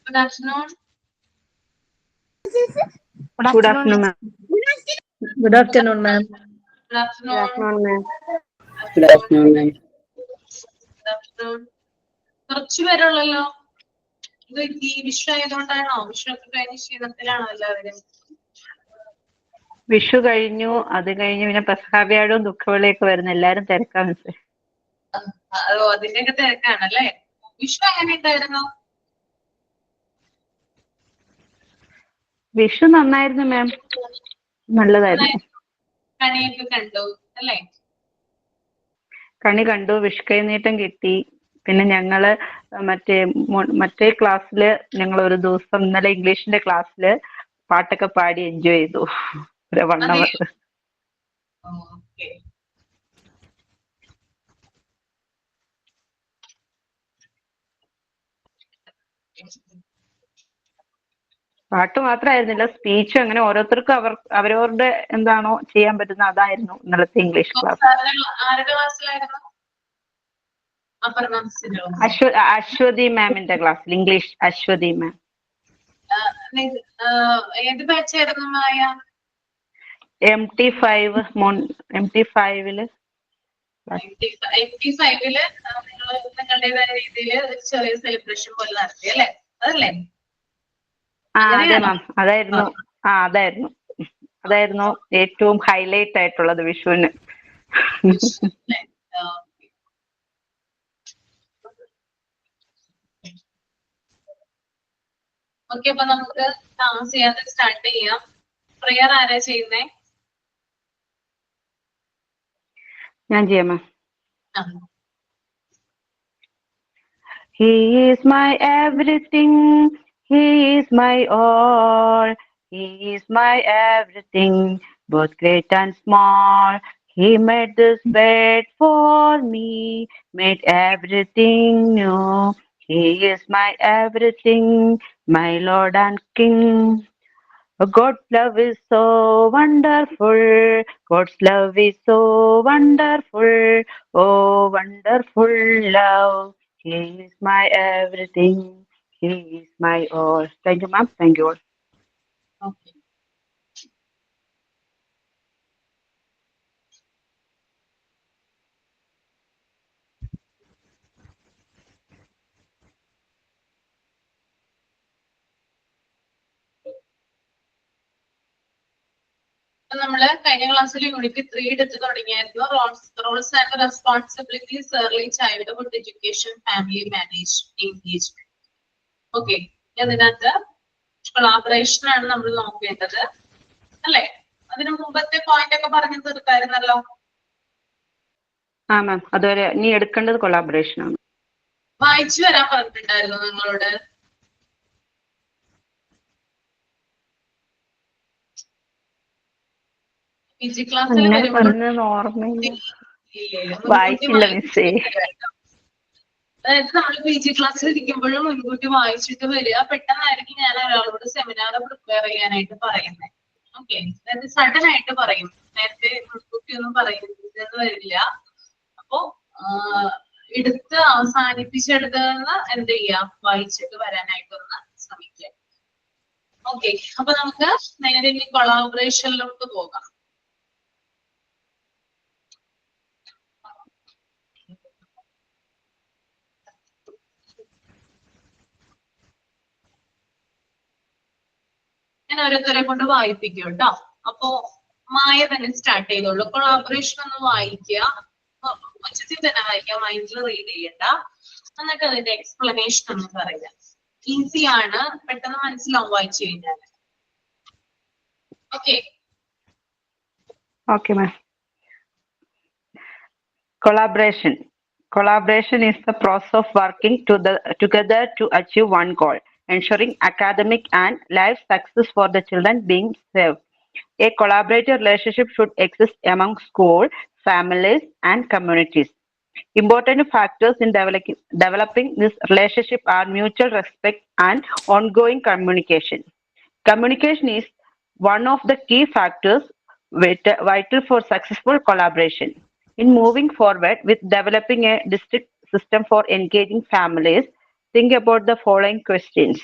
Good afternoon. Good afternoon, ma'am. Good afternoon, ma'am. Good afternoon. Good afternoon, ma'am. Good afternoon, ma'am. Good afternoon. കുറച്ചു പേരുള്ളല്ലോ. ഇത് ഈ വിഷു ആയതുകൊണ്ടാണോ? വിഷു ഒക്കെ കഴിഞ്ഞ് ക്ഷീണത്തിലാണോ എല്ലാവരും? വിഷു കഴിഞ്ഞു, അത് കഴിഞ്ഞ് പിന്നെ പെസഹാവ്യാഴവും ദുഃഖവെള്ളിയൊക്കെ വരുന്നു. എല്ലാരും തിരക്കാണ് മിസ്സേ. അതോ അതിന്റെയൊക്കെ തിരക്കാണല്ലേ? വിഷു എങ്ങനെ ഉണ്ടായിരുന്നു? വിഷു നന്നായിരുന്നു മാം, നല്ലതായിരുന്നു. കണിയൊക്കെ കണ്ടു അല്ലേ? കണി കണ്ടു, വിഷു കൈനീട്ടം കിട്ടി. പിന്നെ ഞങ്ങള് മറ്റേ ക്ലാസ്സില് ഞങ്ങൾ ഒരു ദിവസം ഇന്നലെ ഇംഗ്ലീഷിന്റെ ക്ലാസ്സില് പാട്ടൊക്കെ പാടി എൻജോയ് ചെയ്തു ഒരു 1 hour. ഓക്കെ. പാട്ട് മാത്രമായിരുന്നില്ല, സ്പീച്ചും, അങ്ങനെ ഓരോരുത്തർക്കും അവരവരുടെ എന്താണോ ചെയ്യാൻ പറ്റുന്ന അതായിരുന്നു ഇന്നലത്തെ ഇംഗ്ലീഷ് ക്ലാസ്. ആരുടെ ക്ലാസ്സിലായിരുന്നു? അശ്വതി മാമിന്റെ ക്ലാസ്സിൽ ഇംഗ്ലീഷ്. അശ്വതി മാം. ഏത് ബാച്ചായിരുന്നു മായ? MT5 MT5-ല് നിങ്ങളുടേതായ രീതിയിൽ ചെറിയ സെലിബ്രേഷൻ പോലെ നടത്തി അല്ലേ? അതല്ലേ? അതെ മാം, അതായിരുന്നു ഏറ്റവും ഹൈലൈറ്റ് ആയിട്ടുള്ളത് വിഷുവിന്. ഓക്കെ, അപ്പൊ നമുക്ക് താമസിയാതെ സ്റ്റാർട്ട് ചെയ്യാം. പ്രെയർ ആരാ ചെയ്യുന്നേ? ഞാൻ ചെയ്യാം മാം. He is my everything, he is my all, he is my everything, both great and small. He made this bed for me, made everything new. He is my everything, my Lord and King. God's love is so wonderful, God's love is so wonderful, oh wonderful love. He is my everything, he is my all. Thank you, ma'am. Thank you all. Okay. നമ്മള് കഴിഞ്ഞ ക്ലാസ്സിൽ unit 3 എടുത്ത് തുടങ്ങിയായിരുന്നു. Roles and responsibilities, early childhood education, family engagement. Okay, അതിനകത്ത് collaboration ആണ് നമ്മൾ നോക്കേണ്ടത് അല്ലെ? അതിന് മുമ്പത്തെ പോയിന്റ് ഒക്കെ പറഞ്ഞു തീർക്കായിരുന്നല്ലോ. മാം, അതുവരെ നീ എടുക്കേണ്ടത് കൊളാബറേഷൻ ആണ്. വായിച്ചു വരാൻ പറഞ്ഞിട്ടുണ്ടായിരുന്നു നിങ്ങളോട്. PG ക്ലാസ്സിൽ വായിച്ചില്ല മിസ്സേ. അതായത് നമ്മൾ PG ക്ലാസ്സിൽ ഇരിക്കുമ്പോഴും മുൻകൂട്ടി വായിച്ചിട്ട് വരിക. പെട്ടെന്നായിരിക്കും ഞാൻ ഒരാളോട് സെമിനാർ പ്രിപ്പയർ ചെയ്യാനായിട്ട് പറയുന്നത്. ഓക്കെ, അതായത് സഡൻ ആയിട്ട് പറയും, നേരത്തെ മുൻകൂട്ടി ഒന്നും പറയുന്നത് വരില്ല. അപ്പോ എടുത്ത് അവസാനിപ്പിച്ചെടുക്കുന്ന എന്ത് ചെയ്യാം, വായിച്ചിട്ട് വരാനായിട്ടൊന്ന് ശ്രമിക്കാം. ഓക്കെ, അപ്പൊ നമുക്ക് നേരെ ഇനി കൊളാബറേഷനിലോട്ട് പോകാം. ഞാൻ ഓരോരുത്തരെ കൊണ്ട് വായിപ്പിക്കും കേട്ടോ. അപ്പോ മായ തന്നെ സ്റ്റാർട്ട് ചെയ്തോളൂ. കൊളാബറേഷൻ ഒന്ന് വായിക്കുക, ഉച്ചത്തിൽ തന്നെ വായിക്കാം, മൈൻഡിൽ റീഡ് ചെയ്യണ്ട. എന്നിട്ട് അതിന്റെ എക്സ്പ്ലനേഷൻ ഒന്ന് പറയാം. ഈസി ആണ്, പെട്ടെന്ന് മനസ്സിലാവും വായിച്ചു കഴിഞ്ഞാൽ. Okay Okay, ma'am. Collaboration is the process of working together to achieve one goal, ensuring academic and life success for the children being served. A collaborative relationship should exist among school, families, and communities. Important factors in developing this relationship are mutual respect and ongoing communication. Communication is one of the key factors vital for successful collaboration. In moving forward with developing a district system for engaging families, think about the following questions.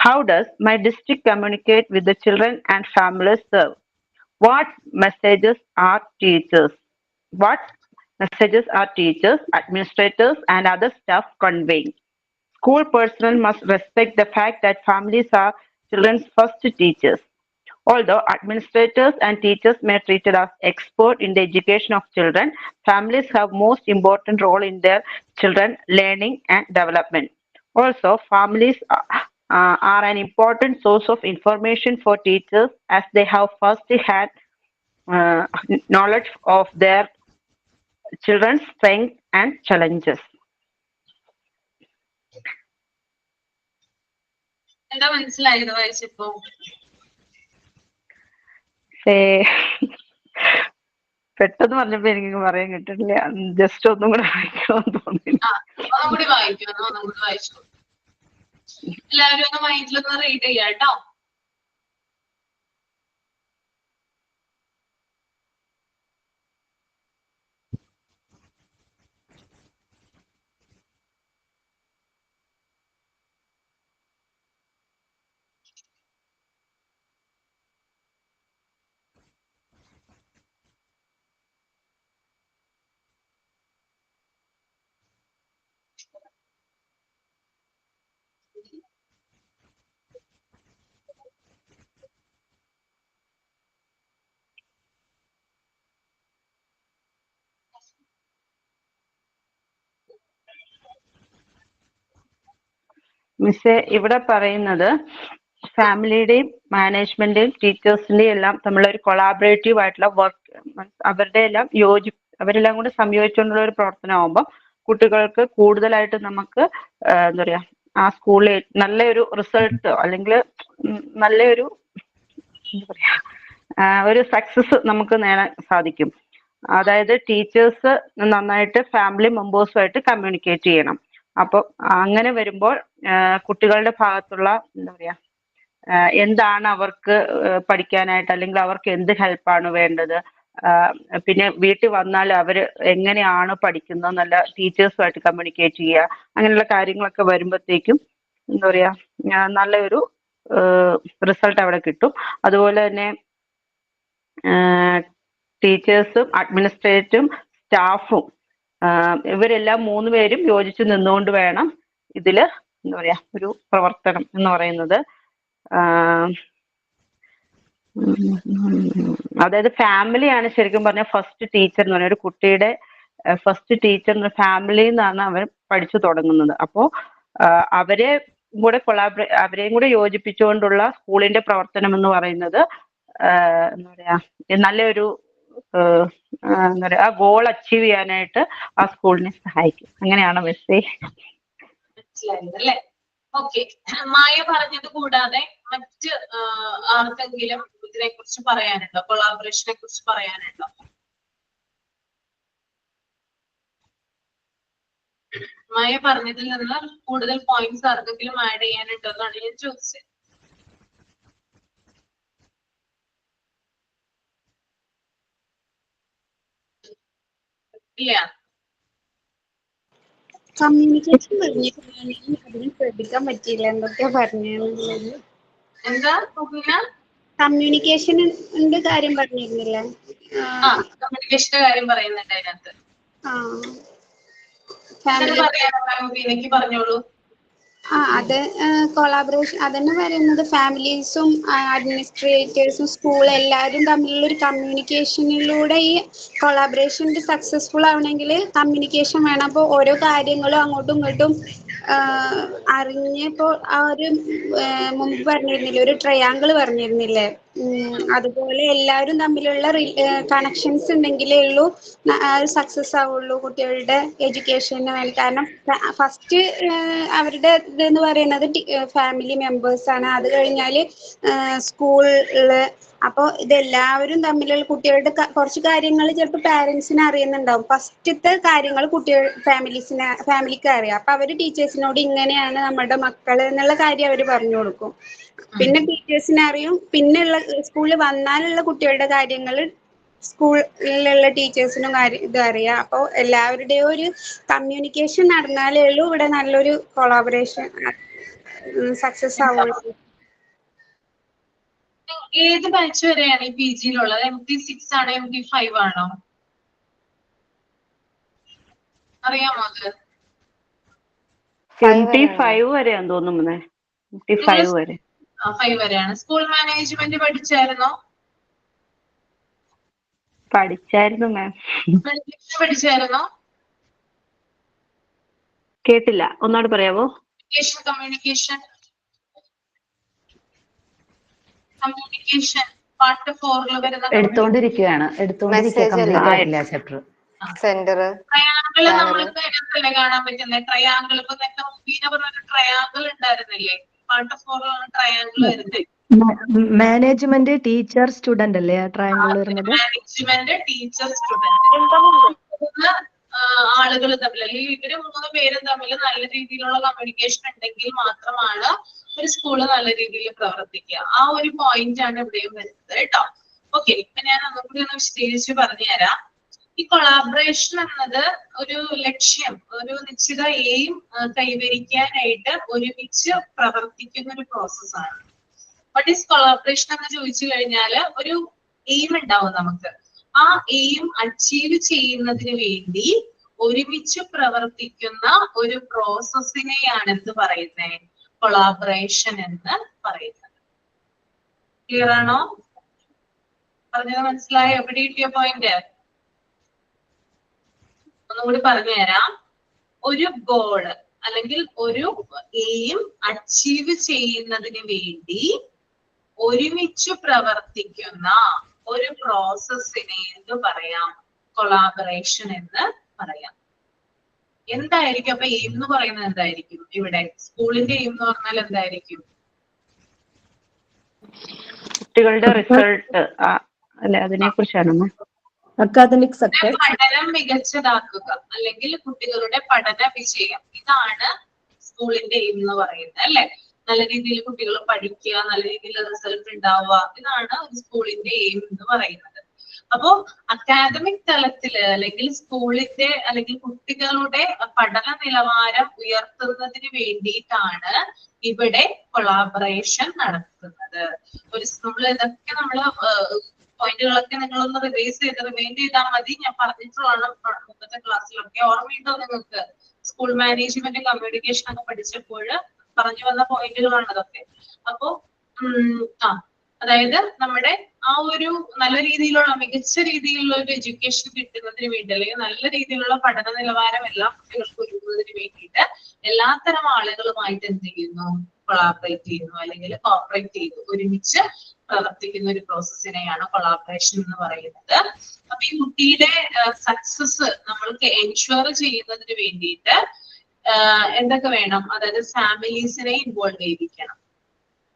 How does my district communicate with the children and families served? What messages are teachers? What messages are teachers, administrators, and other staff conveying? School personnel must respect the fact that families are children's first teachers. Although administrators and teachers may be treated as experts in the education of children, families have most important role in their children learning and development. Also, families are an important source of information for teachers as they have first-hand uh, knowledge of their children's strengths and challenges. എന്താ മനസ്സിലായത് വായിച്ചപ്പോ? പെട്ടെന്ന് പറഞ്ഞപ്പോ എനിക്ക് പറയാൻ കിട്ടില്ല. Just ഒന്നും കൂടെ വായിക്കണമെന്ന് തോന്നുന്നു. ഒന്നും കൂടി വായിക്കും, ഒന്നും കൂടി വായിച്ചു. എല്ലാവരും ഒന്ന് മൈൻഡിലൊന്ന് റീഡ് ചെയ്യാം കേട്ടോ. മിസ്സേ, ഇവിടെ പറയുന്നത് ഫാമിലിയുടെയും മാനേജ്മെന്റിന്റെയും ടീച്ചേഴ്സിന്റെയും എല്ലാം തമ്മിലുള്ള ഒരു കൊളാബറേറ്റീവ് ആയിട്ടുള്ള വർക്ക്, അവരെല്ലാം കൂടെ സംയോജിച്ചുകൊണ്ടുള്ള ഒരു പ്രവർത്തനമാകുമ്പോൾ കുട്ടികൾക്ക് കൂടുതലായിട്ട് നമുക്ക് എന്താ പറയാ ആ സ്കൂളിൽ നല്ലൊരു റിസൾട്ട് അല്ലെങ്കിൽ നല്ലൊരു എന്താ പറയാ ഒരു സക്സസ് നമുക്ക് നേടാൻ സാധിക്കും. അതായത് ടീച്ചേഴ്സ് നന്നായിട്ട് ഫാമിലി മെമ്പേഴ്സുമായിട്ട് കമ്മ്യൂണിക്കേറ്റ് ചെയ്യണം. അപ്പോൾ അങ്ങനെ വരുമ്പോൾ കുട്ടികളുടെ ഭാഗത്തുള്ള എന്താ പറയാ എന്താണ് അവർക്ക് പഠിക്കാനായിട്ട് അല്ലെങ്കിൽ അവർക്ക് എന്ത് ഹെൽപ്പാണ് വേണ്ടത്, പിന്നെ വീട്ടിൽ വന്നാൽ അവർ എങ്ങനെയാണ് പഠിക്കുന്നത് നല്ല ടീച്ചേഴ്സുമായിട്ട് കമ്മ്യൂണിക്കേറ്റ് ചെയ്യുക, അങ്ങനെയുള്ള കാര്യങ്ങളൊക്കെ വരുമ്പോഴത്തേക്കും എന്താ പറയാ നല്ലൊരു റിസൾട്ട് അവിടെ കിട്ടും. അതുപോലെ തന്നെ ടീച്ചേഴ്സും അഡ്മിനിസ്ട്രേറ്ററും സ്റ്റാഫും ഇവരെല്ലാം 3 പേരും യോജിച്ച് നിന്നുകൊണ്ട് വേണം ഇതില് എന്താ പറയാ ഒരു പ്രവർത്തനം എന്ന് പറയുന്നത്. അതായത് ഫാമിലിയാണ് ശരിക്കും പറഞ്ഞ ഫസ്റ്റ് ടീച്ചർ എന്ന് പറയുന്നത്. ഒരു കുട്ടിയുടെ ഫസ്റ്റ് ടീച്ചർ എന്ന ഫാമിലിയിൽ നിന്നാണ് അവർ പഠിച്ചു തുടങ്ങുന്നത്. അപ്പോൾ അവരെയും കൂടെ യോജിപ്പിച്ചുകൊണ്ടുള്ള സ്കൂളിന്റെ പ്രവർത്തനം എന്ന് പറയുന്നത് എന്താ പറയാ നല്ലൊരു എന്താ പറയാ ആ ഗോൾ അച്ചീവ് ചെയ്യാനായിട്ട് ആ സ്കൂളിനെ സഹായിക്കും. അങ്ങനെയാണ് മെസ്സേജ്. മനസ്സിലായതല്ലേ? ഓക്കെ. മായ പറഞ്ഞത് കൂടാതെ മറ്റ് ആർക്കെങ്കിലും ഇതിനെ കുറിച്ച് പറയാനുണ്ടോ? കൊളാബറേഷനെ കുറിച്ച് പറയാനുണ്ടോ? മായ പറഞ്ഞതിൽ നിന്ന് കൂടുതൽ പോയിന്റ്സ് ആർക്കെങ്കിലും ആഡ് ചെയ്യാനുണ്ടോ എന്നാണ് ഞാൻ ചോദിച്ചത്. ഇല്ല. കമ്മ്യൂണിക്കേഷൻ പറഞ്ഞിട്ടുണ്ടെങ്കിൽ അതിന് ശ്രദ്ധിക്കാൻ പറ്റിയില്ല എന്തൊക്കെയാ പറഞ്ഞത്. എന്താ കമ്മ്യൂണിക്കേഷന്റെ കാര്യം പറഞ്ഞിരുന്നില്ലേ? കമ്മ്യൂണിക്കേഷന്റെ കാര്യം പറയുന്നുണ്ട് അതിനകത്ത്. എനിക്ക് പറഞ്ഞോളൂ. അത് കൊളാബറേഷൻ അതന്നെ പറയുന്നത്. ഫാമിലീസും അഡ്മിനിസ്ട്രേറ്റേഴ്സും സ്കൂൾ എല്ലാവരും തമ്മിലുള്ള ഒരു കമ്മ്യൂണിക്കേഷനിലൂടെ ഈ കൊളാബറേഷൻ സക്സസ്ഫുൾ ആവണമെങ്കിൽ കമ്മ്യൂണിക്കേഷൻ വേണം. അപ്പോൾ ഓരോ കാര്യങ്ങളും അങ്ങോട്ടും ഇങ്ങോട്ടും അറിഞ്ഞപ്പോൾ ആ ഒരു മുമ്പ് പറഞ്ഞിരുന്നില്ലേ ഒരു ട്രയാങ്കിൾ പറഞ്ഞിരുന്നില്ലേ, അതുപോലെ എല്ലാവരും തമ്മിലുള്ള കണക്ഷൻസ് ഉണ്ടെങ്കിലേ ഉള്ളൂ സക്സസ് ആവുള്ളൂ കുട്ടികളുടെ എഡ്യൂക്കേഷന് വേണ്ടി. കാരണം ഫസ്റ്റ് അവരുടെ ഇതെന്ന് പറയുന്നത് ഫാമിലി മെമ്പേഴ്സാണ്. അത് കഴിഞ്ഞാൽ സ്കൂളില്. അപ്പോൾ ഇതെല്ലാവരും തമ്മിലുള്ള കുട്ടികളുടെ കുറച്ച് കാര്യങ്ങൾ ചിലപ്പോൾ പാരൻസിന് അറിയുന്നുണ്ടാവും. ഫസ്റ്റത്തെ കാര്യങ്ങൾ ഫാമിലിക്ക് അറിയാം. അപ്പൊ അവർ ടീച്ചേഴ്സിനോട് ഇങ്ങനെയാണ് നമ്മുടെ മക്കൾ എന്നുള്ള കാര്യം അവർ പറഞ്ഞു കൊടുക്കും. പിന്നെ ടീച്ചേഴ്സിനെ അറിയും. പിന്നെയുള്ള സ്കൂളിൽ വന്നാലുള്ള കുട്ടികളുടെ കാര്യങ്ങൾ സ്കൂളിലുള്ള ടീച്ചേഴ്സിനും ഇത് അറിയാം. അപ്പോൾ എല്ലാവരുടെയും ഒരു കമ്മ്യൂണിക്കേഷൻ നടന്നാലേ ഉള്ളൂ ഇവിടെ നല്ലൊരു കൊളാബറേഷൻ സക്സസ് ആവുള്ളൂ. ഏത് ബാച്ച് വരെയാണ് ഈ PG-യിലുള്ളത്? MT6 ആണോ MT5 ആണോ? അറിയാമോ അത്? MT5 വരെയാന്ന് തോന്നുന്നു. MT5 വരെ. 5 വരെയാണ്. സ്കൂൾ മാനേജ്മെന്റ് പഠിച്ചായിരുന്നോ? പഠിച്ചായിരുന്നു മാം. പഠിച്ചായിരുന്നോ? കേട്ടില്ല, ഒന്നുകൂടെ പറയാവോ? കമ്മ്യൂണിക്കേഷൻ പാർട്ട് 4 വരുന്ന എടുത്തോണ്ടിരിക്കുകയാണ് കംപ്ലീറ്റ് ആയിട്ടില്ല ചാപ്റ്റർ. സെന്റർ ട്രയാങ്കിള് നമ്മൾക്ക് അതിനകത്തല്ലേ കാണാൻ പറ്റുന്നത്? ട്രയാങ്കിൾ ഇപ്പൊ നേരത്തെ മുബീന പറഞ്ഞ ട്രയാങ്കിൾ ഉണ്ടായിരുന്നില്ലേ? പാർട്ട് 4 ട്രയാങ്കിൾ വരുന്നത്. മാനേജ്മെന്റ് ടീച്ചർ സ്റ്റുഡന്റ് അല്ലേ ആ ട്രയാങ്കിൾ വരുന്നത്? മാനേജ്മെന്റ് ടീച്ചർ സ്റ്റുഡന്റ് ആളുകൾ തമ്മിൽ, അല്ലെങ്കിൽ ഇവര് 3 പേരും തമ്മിൽ നല്ല രീതിയിലുള്ള കമ്മ്യൂണിക്കേഷൻ ഉണ്ടെങ്കിൽ മാത്രമാണ് ഒരു സ്കൂള് നല്ല രീതിയിൽ പ്രവർത്തിക്കുക. ആ ഒരു പോയിന്റ് ആണ് ഇവിടെയും വരുന്നത് കേട്ടോ. ഓക്കെ, ഇപ്പൊ ഞാൻ ഒന്നുകൂടി ഒന്ന് വിശദീകരിച്ച് പറഞ്ഞുതരാം. ഈ കൊളാബറേഷൻ എന്നത് ഒരു ലക്ഷ്യം, ഒരു നിശ്ചിത എയിം കൈവരിക്കാനായിട്ട് ഒരുമിച്ച് പ്രവർത്തിക്കുന്ന ഒരു പ്രോസസ്സാണ്. വാട്ട് ഈസ് കൊളാബറേഷൻ എന്ന് ചോദിച്ചു കഴിഞ്ഞാല് ഒരു എയിം ഉണ്ടാവും നമുക്ക്. ആ എയിം അച്ചീവ് ചെയ്യുന്നതിന് വേണ്ടി ഒരുമിച്ച് പ്രവർത്തിക്കുന്ന ഒരു പ്രോസസ്സിനെയാണ് എന്ത് പറയുന്നത്? കൊളാബറേഷൻ എന്ന് പറയുന്നത്. ക്ലിയർ ആണോ? പറഞ്ഞത് മനസ്സിലായോ? എവിടെ കിട്ടിയ പോയിന്റ്? ഒന്നുകൂടി പറഞ്ഞുതരാം. ഒരു ഗോള് അല്ലെങ്കിൽ ഒരു എയിം അച്ചീവ് ചെയ്യുന്നതിന് വേണ്ടി ഒരുമിച്ച് പ്രവർത്തിക്കുന്ന ഒരു പ്രോസസ്സിനെ എന്ത് പറയാം? കൊളാബറേഷൻ എന്ന് പറയാം. എന്തായിരിക്കും അപ്പൊ എയിം എന്ന് പറയുന്നത്? എന്തായിരിക്കും ഇവിടെ സ്കൂളിന്റെ എയിം എന്ന് പറഞ്ഞാൽ എന്തായിരിക്കും? കുട്ടികളുടെ റിസൾട്ട് അല്ലെ, അതിനെ കുറിച്ചാണ്. അക്കാദമിക് സക്സസ്, പഠനം മികച്ചതാക്കുക അല്ലെങ്കിൽ കുട്ടികളുടെ പഠന വിജയം, ഇതാണ് സ്കൂളിന്റെ എയിം എന്ന് പറയുന്നത് അല്ലെ. നല്ല രീതിയിൽ കുട്ടികൾ പഠിക്കുക, നല്ല രീതിയിൽ റിസൾട്ട് ഉണ്ടാവുക, ഇതാണ് ഒരു സ്കൂളിന്റെ എയിം എന്ന് പറയുന്നത്. അപ്പോ അക്കാദമിക് തലത്തില് അല്ലെങ്കിൽ സ്കൂളിന്റെ അല്ലെങ്കിൽ കുട്ടികളുടെ പഠന നിലവാരം ഉയർത്തുന്നതിന് വേണ്ടിയിട്ടാണ് ഇവിടെ കൊളാബറേഷൻ നടത്തുന്നത്. നമ്മൾ ഇതൊക്കെ പോയിന്റുകളൊക്കെ നിങ്ങളൊന്ന് റിമൈൻഡ് ചെയ്താൽ മതി. ഞാൻ പറഞ്ഞിട്ടുള്ള മുമ്പത്തെ ക്ലാസ്സിലൊക്കെ ഓർമ്മയുണ്ടോ നിങ്ങൾക്ക്? സ്കൂൾ മാനേജ്മെന്റ് കമ്മ്യൂണിക്കേഷൻ ഒക്കെ പഠിച്ചപ്പോൾ പറഞ്ഞു വന്ന പോയിന്റുകളാണ് അതൊക്കെ. അപ്പോ അതായത് നമ്മുടെ ആ ഒരു നല്ല രീതിയിലുള്ള മികച്ച രീതിയിലുള്ള ഒരു എഡ്യൂക്കേഷൻ കിട്ടുന്നതിന് വേണ്ടി, അല്ലെങ്കിൽ നല്ല രീതിയിലുള്ള പഠന നിലവാരം എല്ലാ കുട്ടികൾക്കും ഒരുക്കുന്നതിന് വേണ്ടിയിട്ട് എല്ലാത്തരം ആളുകളുമായിട്ട് എന്ത് ചെയ്യുന്നു? കൊളാബറേറ്റ് ചെയ്യുന്നു അല്ലെങ്കിൽ കോപ്പറേറ്റ് ചെയ്തു ഒരുമിച്ച് പ്രവർത്തിക്കുന്ന ഒരു പ്രോസസ്സിനെയാണ് കൊളാബറേഷൻ എന്ന് പറയുന്നത്. അപ്പൊ ഈ കുട്ടിയുടെ സക്സസ് നമ്മൾക്ക് എൻഷുർ ചെയ്യുന്നതിന് വേണ്ടിയിട്ട് എന്തൊക്കെ വേണം? അതായത് ഫാമിലീസിനെ ഇൻവോൾവ് ചെയ്യിക്കണം,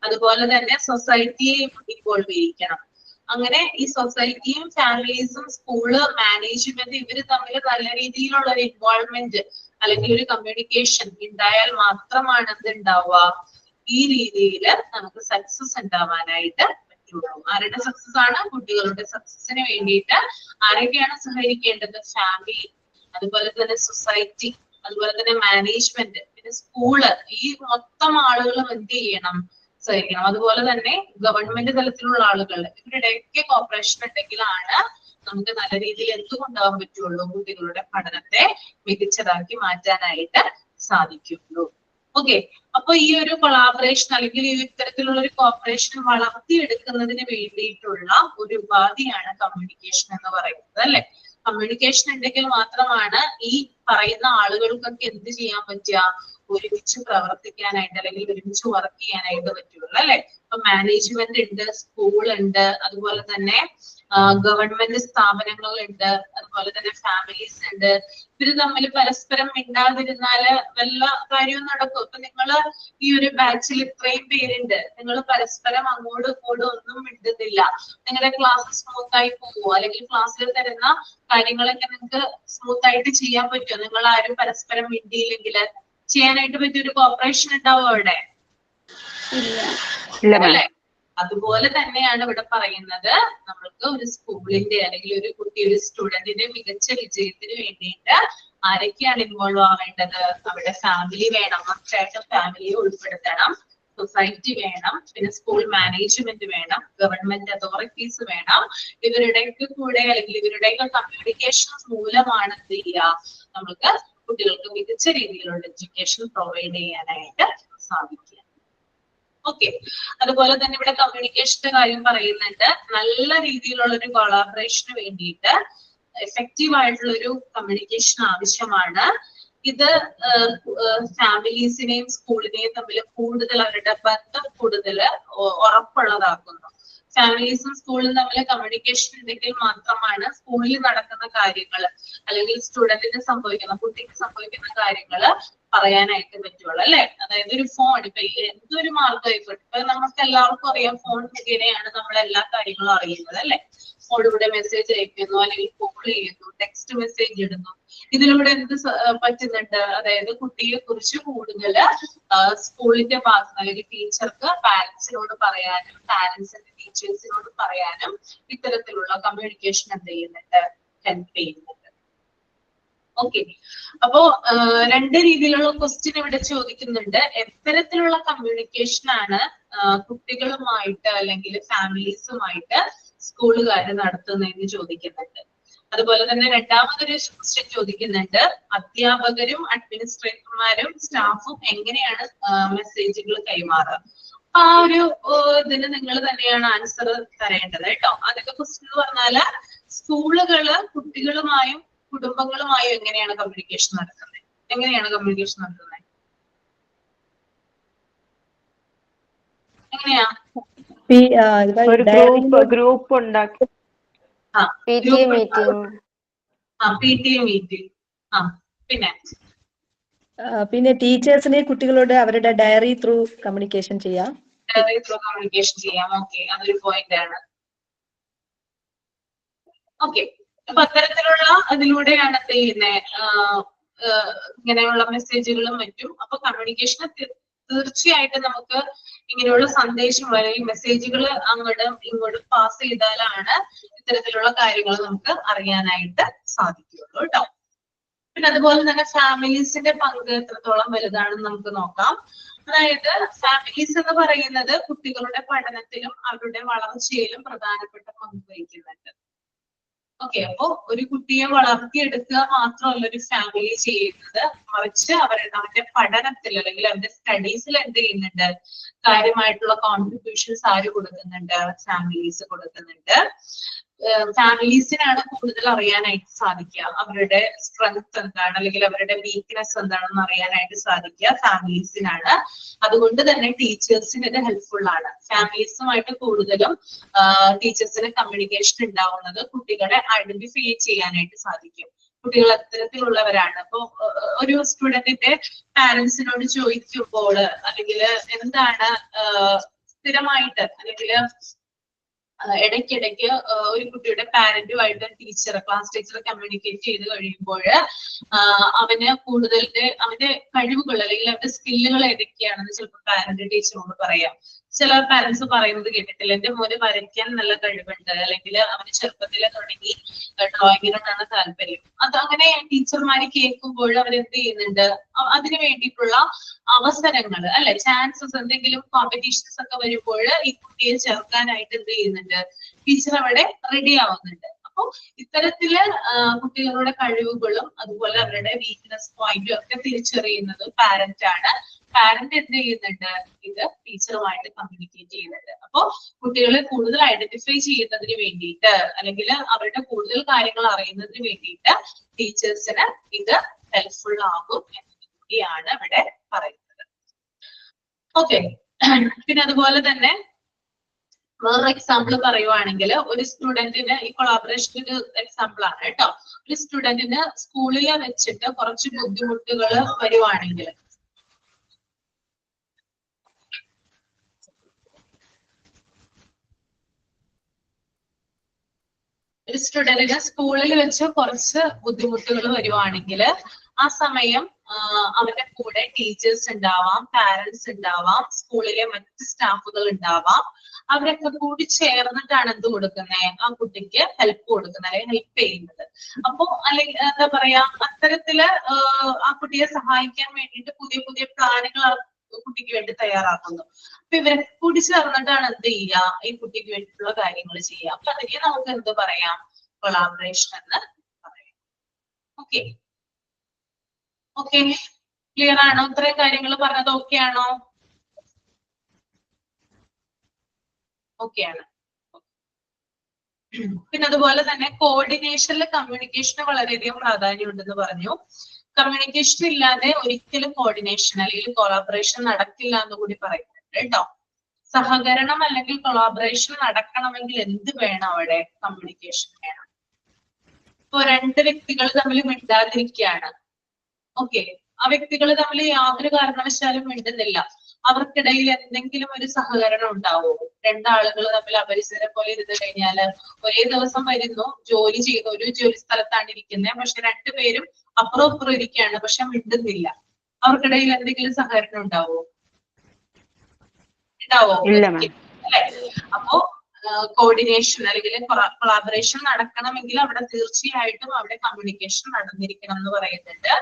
അതുപോലെ തന്നെ സൊസൈറ്റിയെ ഇൻവോൾവ് ചെയ്യിക്കണം. അങ്ങനെ ഈ സൊസൈറ്റിയും ഫാമിലീസും സ്കൂള് മാനേജ്മെന്റ് ഇവര് തമ്മിൽ നല്ല രീതിയിലുള്ള ഒരു ഇൻവോൾവ്മെന്റ് അല്ലെങ്കിൽ ഒരു കമ്മ്യൂണിക്കേഷൻ ഉണ്ടായാൽ മാത്രമാണ് എന്തുണ്ടാവുക? ഈ രീതിയിൽ നമുക്ക് സക്സസ് ഉണ്ടാവാനായിട്ട് പറ്റുള്ളൂ. ആരുടെ സക്സസ് ആണ്? കുട്ടികളുടെ സക്സസിന് വേണ്ടിയിട്ട് ആരൊക്കെയാണ് സഹകരിക്കേണ്ടത്? ഫാമിലി, അതുപോലെ തന്നെ സൊസൈറ്റി, അതുപോലെ തന്നെ മാനേജ്മെന്റ്, പിന്നെ സ്കൂള്, ഈ മൊത്തം ആളുകളും എന്ത് ചെയ്യണം? സഹകരിക്കണം. അതുപോലെ തന്നെ ഗവൺമെന്റ് തലത്തിലുള്ള ആളുകൾ, ഇവരുടെയൊക്കെ കോപ്പറേഷൻ ഉണ്ടെങ്കിലാണ് നമുക്ക് നല്ല രീതിയിൽ എന്തുകൊണ്ടാവാൻ പറ്റുള്ളൂ? കുട്ടികളുടെ പഠനത്തെ മികച്ചതാക്കി മാറ്റാനായിട്ട് സാധിക്കുള്ളൂ. ഓക്കെ, അപ്പൊ ഈ ഒരു കൊളാബറേഷൻ അല്ലെങ്കിൽ ഈ ഇത്തരത്തിലുള്ള ഒരു കോപ്പറേഷൻ വളർത്തിയെടുക്കുന്നതിന് വേണ്ടിയിട്ടുള്ള ഒരു ഉപാധിയാണ് കമ്മ്യൂണിക്കേഷൻ എന്ന് പറയുന്നത് അല്ലെ. കമ്മ്യൂണിക്കേഷൻ ഉണ്ടെങ്കിൽ മാത്രമാണ് ഈ പറയുന്ന ആളുകൾക്കൊക്കെ എന്ത് ചെയ്യാൻ പറ്റുക? ഒരുമിച്ച് പ്രവർത്തിക്കാനായിട്ട് അല്ലെങ്കിൽ ഒരുമിച്ച് വർക്ക് ചെയ്യാനായിട്ട് പറ്റുള്ളൂ അല്ലെ. ഇപ്പൊ മാനേജ്മെന്റ് ഉണ്ട്, സ്കൂൾ ഉണ്ട്, അതുപോലെ തന്നെ ഗവൺമെന്റ് സ്ഥാപനങ്ങളുണ്ട്, അതുപോലെ തന്നെ ഫാമിലീസ് ഉണ്ട്. ഇവര് തമ്മിൽ പരസ്പരം മിണ്ടാതിരുന്നാല് വല്ല കാര്യവും നടക്കും. ഇപ്പൊ നിങ്ങള് ഈ ഒരു ബാച്ചിൽ ഇത്രയും പേരുണ്ട്, നിങ്ങൾ പരസ്പരം അങ്ങോട്ടും ഇങ്ങോട്ടും ഒന്നും മിണ്ടുന്നില്ല, നിങ്ങളുടെ ക്ലാസ് സ്മൂത്ത് ആയി പോവോ? അല്ലെങ്കിൽ ക്ലാസ്സിൽ തരുന്ന കാര്യങ്ങളൊക്കെ നിങ്ങൾക്ക് സ്മൂത്ത് ആയിട്ട് ചെയ്യാൻ പറ്റുമോ? നിങ്ങൾ ആരും പരസ്പരം മിണ്ടിയില്ലെങ്കിൽ ചെയ്യാനായിട്ട് പറ്റിയ ഒരു കോപ്പറേഷൻ ഉണ്ടാവും അവിടെ? അല്ലെ. അതുപോലെ തന്നെയാണ് ഇവിടെ പറയുന്നത്, നമ്മൾക്ക് ഒരു സ്കൂളിന്റെ അല്ലെങ്കിൽ ഒരു കുട്ടി ഒരു സ്റ്റുഡന്റിന്റെ മികച്ച വിജയത്തിന് വേണ്ടിയിട്ട് ആരൊക്കെയാണ് ഇൻവോൾവ് ആവേണ്ടത്? അവിടെ ഫാമിലി വേണം, മസ്റ്റായിട്ടും ഫാമിലിയെ ഉൾപ്പെടുത്തണം, സൊസൈറ്റി വേണം, പിന്നെ സ്കൂൾ മാനേജ്മെന്റ് വേണം, ഗവൺമെന്റ് അതോറിറ്റീസ് വേണം. ഇവരുടെയൊക്കെ കൂടെ അല്ലെങ്കിൽ ഇവരുടെയൊക്കെ കമ്മ്യൂണിക്കേഷൻ മൂലമാണ് എന്ത് ചെയ്യുക, നമുക്ക് കുട്ടികൾക്ക് മികച്ച രീതിയിലുള്ള എഡ്യൂക്കേഷൻ പ്രൊവൈഡ് ചെയ്യാനായിട്ട് സാധിക്കുക. ഓക്കെ, അതുപോലെ തന്നെ ഇവിടെ കമ്മ്യൂണിക്കേഷന്റെ കാര്യം പറയുന്നുണ്ട്. നല്ല രീതിയിലുള്ള ഒരു കൊളാബറേഷന് വേണ്ടിയിട്ട് എഫക്റ്റീവ് ആയിട്ടുള്ള ഒരു കമ്മ്യൂണിക്കേഷൻ ആവശ്യമാണ്. ഇത് ഫാമിലീസിനെയും സ്കൂളിനെയും തമ്മിൽ കൂടുതൽ അവരുടെ ബന്ധം കൂടുതൽ ഉറപ്പുള്ളതാക്കുന്നു. ഫാമിലീസും സ്കൂളും തമ്മിൽ കമ്മ്യൂണിക്കേഷൻ ഉണ്ടെങ്കിൽ മാത്രമാണ് സ്കൂളിൽ നടക്കുന്ന കാര്യങ്ങൾ അല്ലെങ്കിൽ സ്റ്റുഡന്റിന് സംഭവിക്കുന്ന, കുട്ടിക്ക് സംഭവിക്കുന്ന കാര്യങ്ങൾ പറയാനായിട്ട് പറ്റുള്ളൂ അല്ലെ. അതായത് ഒരു ഫോൺ, ഇപ്പൊ എന്തൊരു മാർഗമായിക്കോട്ടെ, ഇപ്പൊ നമുക്ക് എല്ലാവർക്കും അറിയാം ഫോൺ മുഖേനയാണ് നമ്മൾ എല്ലാ കാര്യങ്ങളും അറിയുന്നത് അല്ലെ. ഫോണിലൂടെ മെസ്സേജ് അയക്കുന്നു, അല്ലെങ്കിൽ കോൾ ചെയ്യുന്നു, ടെക്സ്റ്റ് മെസ്സേജ് ഇടുന്നു. ഇതിലൂടെ എന്ത് പറ്റുന്നുണ്ട്? അതായത് കുട്ടിയെ കുറിച്ച് കൂടുതൽ സ്കൂളിന്റെ ഭാഗത്ത് അല്ലെങ്കിൽ ടീച്ചർക്ക് പാരന്റ്സിനോട് പറയാനും പാരന്റ്സിന്റെ ടീച്ചേഴ്സിനോട് പറയാനും ഇത്തരത്തിലുള്ള കമ്മ്യൂണിക്കേഷൻ എന്ത് ചെയ്യുന്നുണ്ട്? ഹെൽപ്പ് ചെയ്യുന്നുണ്ട്. ഓക്കെ, അപ്പോ രണ്ട് രീതിയിലുള്ള ക്വസ്റ്റ്യൻ ഇവിടെ ചോദിക്കുന്നുണ്ട്. എത്തരത്തിലുള്ള കമ്മ്യൂണിക്കേഷൻ ആണ് കുട്ടികളുമായിട്ട് അല്ലെങ്കിൽ ഫാമിലീസുമായിട്ട് സ്കൂളുകാർ നടത്തുന്നതെന്ന് ചോദിക്കുന്നുണ്ട്. അതുപോലെ തന്നെ രണ്ടാമതൊരു ക്വസ്റ്റ്യൻ ചോദിക്കുന്നുണ്ട്, അധ്യാപകരും അഡ്മിനിസ്ട്രേറ്റർമാരും സ്റ്റാഫും എങ്ങനെയാണ് മെസ്സേജുകൾ കൈമാറുക? ആ ഒരു ഇതിന് നിങ്ങൾ തന്നെയാണ് ആൻസർ തരേണ്ടത് കേട്ടോ. അതൊക്കെ ക്വസ്റ്റ്യൻ എന്ന് പറഞ്ഞാല് സ്കൂളുകള് കുട്ടികളുമായും കുടുംബങ്ങളുമായും എങ്ങനെയാണ് കമ്മ്യൂണിക്കേഷൻ നടത്തുന്നത്? എങ്ങനെയാ? ഒരു ഗ്രൂപ്പ് ഉണ്ടാക്കി PTA മീറ്റിംഗ്. പിന്നെ ടീച്ചേഴ്സിനെ കുട്ടികളോട് അവരുടെ ഡയറി ത്രൂ കമ്മ്യൂണിക്കേഷൻ ചെയ്യാം. ഓക്കെ, അതൊരു പോയിന്റ് ആണ്. ഓക്കെ, അപ്പൊ അത്തരത്തിലുള്ള അതിലൂടെയാണ് എന്ത് ചെയ്യുന്നത്, ഇങ്ങനെയുള്ള മെസ്സേജുകളും മറ്റും. അപ്പൊ കമ്മ്യൂണിക്കേഷൻ തീർച്ചയായിട്ടും നമുക്ക് ഇങ്ങനെയുള്ള സന്ദേശങ്ങൾ അല്ലെങ്കിൽ മെസ്സേജുകൾ അങ്ങോട്ടും ഇങ്ങോട്ടും പാസ് ചെയ്താലാണ് ഇത്തരത്തിലുള്ള കാര്യങ്ങൾ നമുക്ക് അറിയാനായിട്ട് സാധിക്കുള്ളൂ കേട്ടോ. പിന്നെ അതുപോലെ തന്നെ ഫാമിലീസിന്റെ പങ്ക് എത്രത്തോളം വലുതാണെന്ന് നമുക്ക് നോക്കാം. അതായത് ഫാമിലീസ് എന്ന് പറയുന്നത് കുട്ടികളുടെ പഠനത്തിലും അവരുടെ വളർച്ചയിലും പ്രധാനപ്പെട്ട പങ്ക് വഹിക്കുന്നുണ്ട്. ഓക്കെ, അപ്പോ ഒരു കുട്ടിയെ വളർത്തിയെടുക്കുക മാത്രമല്ല ഒരു ഫാമിലി ചെയ്യുന്നത്, മറിച്ച് അവരുടെ പഠനത്തിൽ അല്ലെങ്കിൽ അവരുടെ സ്റ്റഡീസിൽ എന്ത് ചെയ്യുന്നുണ്ട്, കാര്യമായിട്ടുള്ള കോൺട്രിബ്യൂഷൻസ് ആര് കൊടുക്കുന്നുണ്ട്? ഫാമിലീസ് കൊടുക്കുന്നുണ്ട്. ഫാമിലീസിനാണ് കൂടുതൽ അറിയാനായിട്ട് സാധിക്കുക, അവരുടെ സ്ട്രെങ്ത് എന്താണ് അല്ലെങ്കിൽ അവരുടെ വീക്ക്നെസ് എന്താണെന്ന് അറിയാനായിട്ട് സാധിക്കുക ഫാമിലീസിനാണ്. അതുകൊണ്ട് തന്നെ ടീച്ചേഴ്സിന് ഇത് ഹെൽപ്ഫുൾ ആണ്. ഫാമിലീസുമായിട്ട് കൂടുതലും ടീച്ചേഴ്സിന് കമ്മ്യൂണിക്കേഷൻ ഉണ്ടാവുന്നത് കുട്ടികളെ ഐഡന്റിഫൈ ചെയ്യാനായിട്ട് സാധിക്കും. കുട്ടികൾ അത്തരത്തിലുള്ളവരാണ്. അപ്പൊ ഒരു സ്റ്റുഡന്റിന്റെ പാരന്റ്സിനോട് ചോദിക്കുമ്പോൾ അല്ലെങ്കിൽ എന്താണ് സ്ഥിരമായിട്ട് അല്ലെങ്കിൽ ഇടയ്ക്കിടയ്ക്ക് ഒരു കുട്ടിയുടെ പാരന്റുമായിട്ട് ക്ലാസ് ടീച്ചർ കമ്മ്യൂണിക്കേറ്റ് ചെയ്ത് കഴിയുമ്പോൾ അവന് കൂടുതൽ അവന്റെ കഴിവുകൾ അല്ലെങ്കിൽ അവന്റെ സ്കില്ലുകൾ ഏതൊക്കെയാണെന്ന് ചിലപ്പോൾ പാരന്റ് ടീച്ചറോട് പറയാം. ചില പാരന്റ്സ് പറയുന്നത് കേട്ടിട്ടില്ല, എന്റെ മോന് വരയ്ക്കാൻ നല്ല കഴിവുണ്ട്, അല്ലെങ്കിൽ അവന് ചെറുപ്പത്തിലെ തുടങ്ങി ഡ്രോയിങ്ങിനോടാണ് താല്പര്യം. അത് അങ്ങനെ ടീച്ചർമാര് കേൾക്കുമ്പോൾ അവരെന്ത് ചെയ്യുന്നുണ്ട്, അതിനു വേണ്ടിയിട്ടുള്ള അവസരങ്ങൾ അല്ലെ, ചാൻസസ്, എന്തെങ്കിലും കോമ്പറ്റീഷൻസ് ഒക്കെ വരുമ്പോൾ ഈ കുട്ടിയെ ചേർക്കാനായിട്ട് എന്ത് ചെയ്യുന്നുണ്ട്, ടീച്ചർ അവിടെ റെഡി ആവുന്നുണ്ട്. അപ്പൊ ഇത്തരത്തില് കുട്ടികളുടെ കഴിവുകളും അതുപോലെ അവരുടെ വീക്ക്നെസ് പോയിന്റും ഒക്കെ തിരിച്ചറിയുന്നത് പാരന്റ് ആണ്. പാരന്റ് എന്ത് ചെയ്യുന്നുണ്ട്, ഇത് ടീച്ചറുമായിട്ട് കമ്മ്യൂണിക്കേറ്റ് ചെയ്യുന്നുണ്ട്. അപ്പൊ കുട്ടികളെ കൂടുതൽ ഐഡന്റിഫൈ ചെയ്യുന്നതിന് വേണ്ടിയിട്ട് അല്ലെങ്കിൽ അവരുടെ കൂടുതൽ കാര്യങ്ങൾ അറിയുന്നതിന് വേണ്ടിയിട്ട് ടീച്ചേഴ്സിന് ഇത് ഹെൽപ്ഫുൾ ആകും എന്നത് കൂടിയാണ് ഇവിടെ പറയുന്നത്. ഓക്കെ, പിന്നെ അതുപോലെ തന്നെ വേറൊരു എക്സാമ്പിൾ പറയുവാണെങ്കിൽ, ഒരു സ്റ്റുഡന്റിന് ഈ കൊളാബറേഷന്റെ എക്സാമ്പിൾ ആണ് കേട്ടോ. ഒരു സ്റ്റുഡന്റിന് സ്കൂളിൽ വെച്ചിട്ട് കുറച്ച് ബുദ്ധിമുട്ടുകൾ വരുവാണെങ്കിൽ, ഒരു സ്റ്റുഡന്റിന് സ്കൂളിൽ വെച്ച് കുറച്ച് ബുദ്ധിമുട്ടുകൾ വരുവാണെങ്കിൽ ആ സമയം അവരുടെ കൂടെ ടീച്ചേഴ്സ് ഉണ്ടാവാം, പാരന്റ്സ് ഉണ്ടാവാം, സ്കൂളിലെ മറ്റ് സ്റ്റാഫുകൾ ഉണ്ടാവാം. അവരൊക്കെ കൂടി ചേർന്നിട്ടാണ് എന്ത് കൊടുക്കുന്നത്, ആ കുട്ടിക്ക് ഹെൽപ്പ് കൊടുക്കുന്നത് അല്ലെങ്കിൽ ഹെൽപ്പ് ചെയ്യുന്നത്. അപ്പോ അല്ലെങ്കിൽ എന്താ പറയാ, അത്തരത്തില് ആ കുട്ടിയെ സഹായിക്കാൻ വേണ്ടിയിട്ട് പുതിയ പുതിയ പ്ലാനുകൾ കുട്ടിക്ക് വേണ്ടി തയ്യാറാക്കുന്നു. അപ്പൊ ഇവരൊക്കെ കൂടി ചേർന്നിട്ടാണ് എന്ത് ചെയ്യുക, ഈ കുട്ടിക്ക് വേണ്ടിയിട്ടുള്ള കാര്യങ്ങൾ ചെയ്യുക. അപ്പൊ അതിനെ നമുക്ക് എന്ത് പറയാം, കൊളാബറേഷൻ എന്ന് പറയാം. ഓക്കെ ഓക്കെ, ക്ലിയർ ആണോ? ഇത്രയും കാര്യങ്ങൾ പറഞ്ഞത് ഓക്കെ ആണോ? ഓക്കെ ആണ്. പിന്നെ അതുപോലെ തന്നെ കോർഡിനേഷനിൽ കമ്മ്യൂണിക്കേഷന് വളരെയധികം പ്രാധാന്യം ഉണ്ടെന്ന് പറഞ്ഞു. കമ്മ്യൂണിക്കേഷൻ ഇല്ലാതെ ഒരിക്കലും കോർഡിനേഷൻ അല്ലെങ്കിൽ കൊളാബറേഷൻ നടക്കില്ല എന്ന് കൂടി പറയുന്നുണ്ട് കേട്ടോ. സഹകരണം അല്ലെങ്കിൽ കൊളാബറേഷൻ നടക്കണമെങ്കിൽ എന്ത് വേണം, അവിടെ കമ്മ്യൂണിക്കേഷൻ വേണം. ഇപ്പൊ രണ്ട് വ്യക്തികൾ തമ്മിൽ മിണ്ടാതിരിക്കുകയാണ്, ഓക്കെ, ആ വ്യക്തികൾ തമ്മിൽ യാതൊരു കാരണവശാലും മിണ്ടുന്നില്ല, അവർക്കിടയിൽ എന്തെങ്കിലും ഒരു സഹകരണം ഉണ്ടാവുമോ? രണ്ടാളുകൾ തമ്മിൽ അപരിചിതരെ പോലെ ഇരുന്ന് കഴിഞ്ഞാല് ഒരേ ദിവസം വരുന്നു, ജോലി ചെയ്യുന്നു, ഒരു ജോലി സ്ഥലത്താണ് ഇരിക്കുന്നത്, പക്ഷെ രണ്ടുപേരും അപ്പുറം അപ്പുറം ഇരിക്കുകയാണ്, പക്ഷെ മിണ്ടുന്നില്ല, അവർക്കിടയിൽ എന്തെങ്കിലും സഹകരണം ഉണ്ടാവോ? ഉണ്ടാവോ? അല്ലെ? അപ്പോ കോർഡിനേഷൻ അല്ലെങ്കിൽ കൊളാബറേഷൻ നടക്കണമെങ്കിൽ അവിടെ തീർച്ചയായിട്ടും അവിടെ കമ്മ്യൂണിക്കേഷൻ നടന്നിരിക്കണം എന്ന് പറയുന്നുണ്ട്.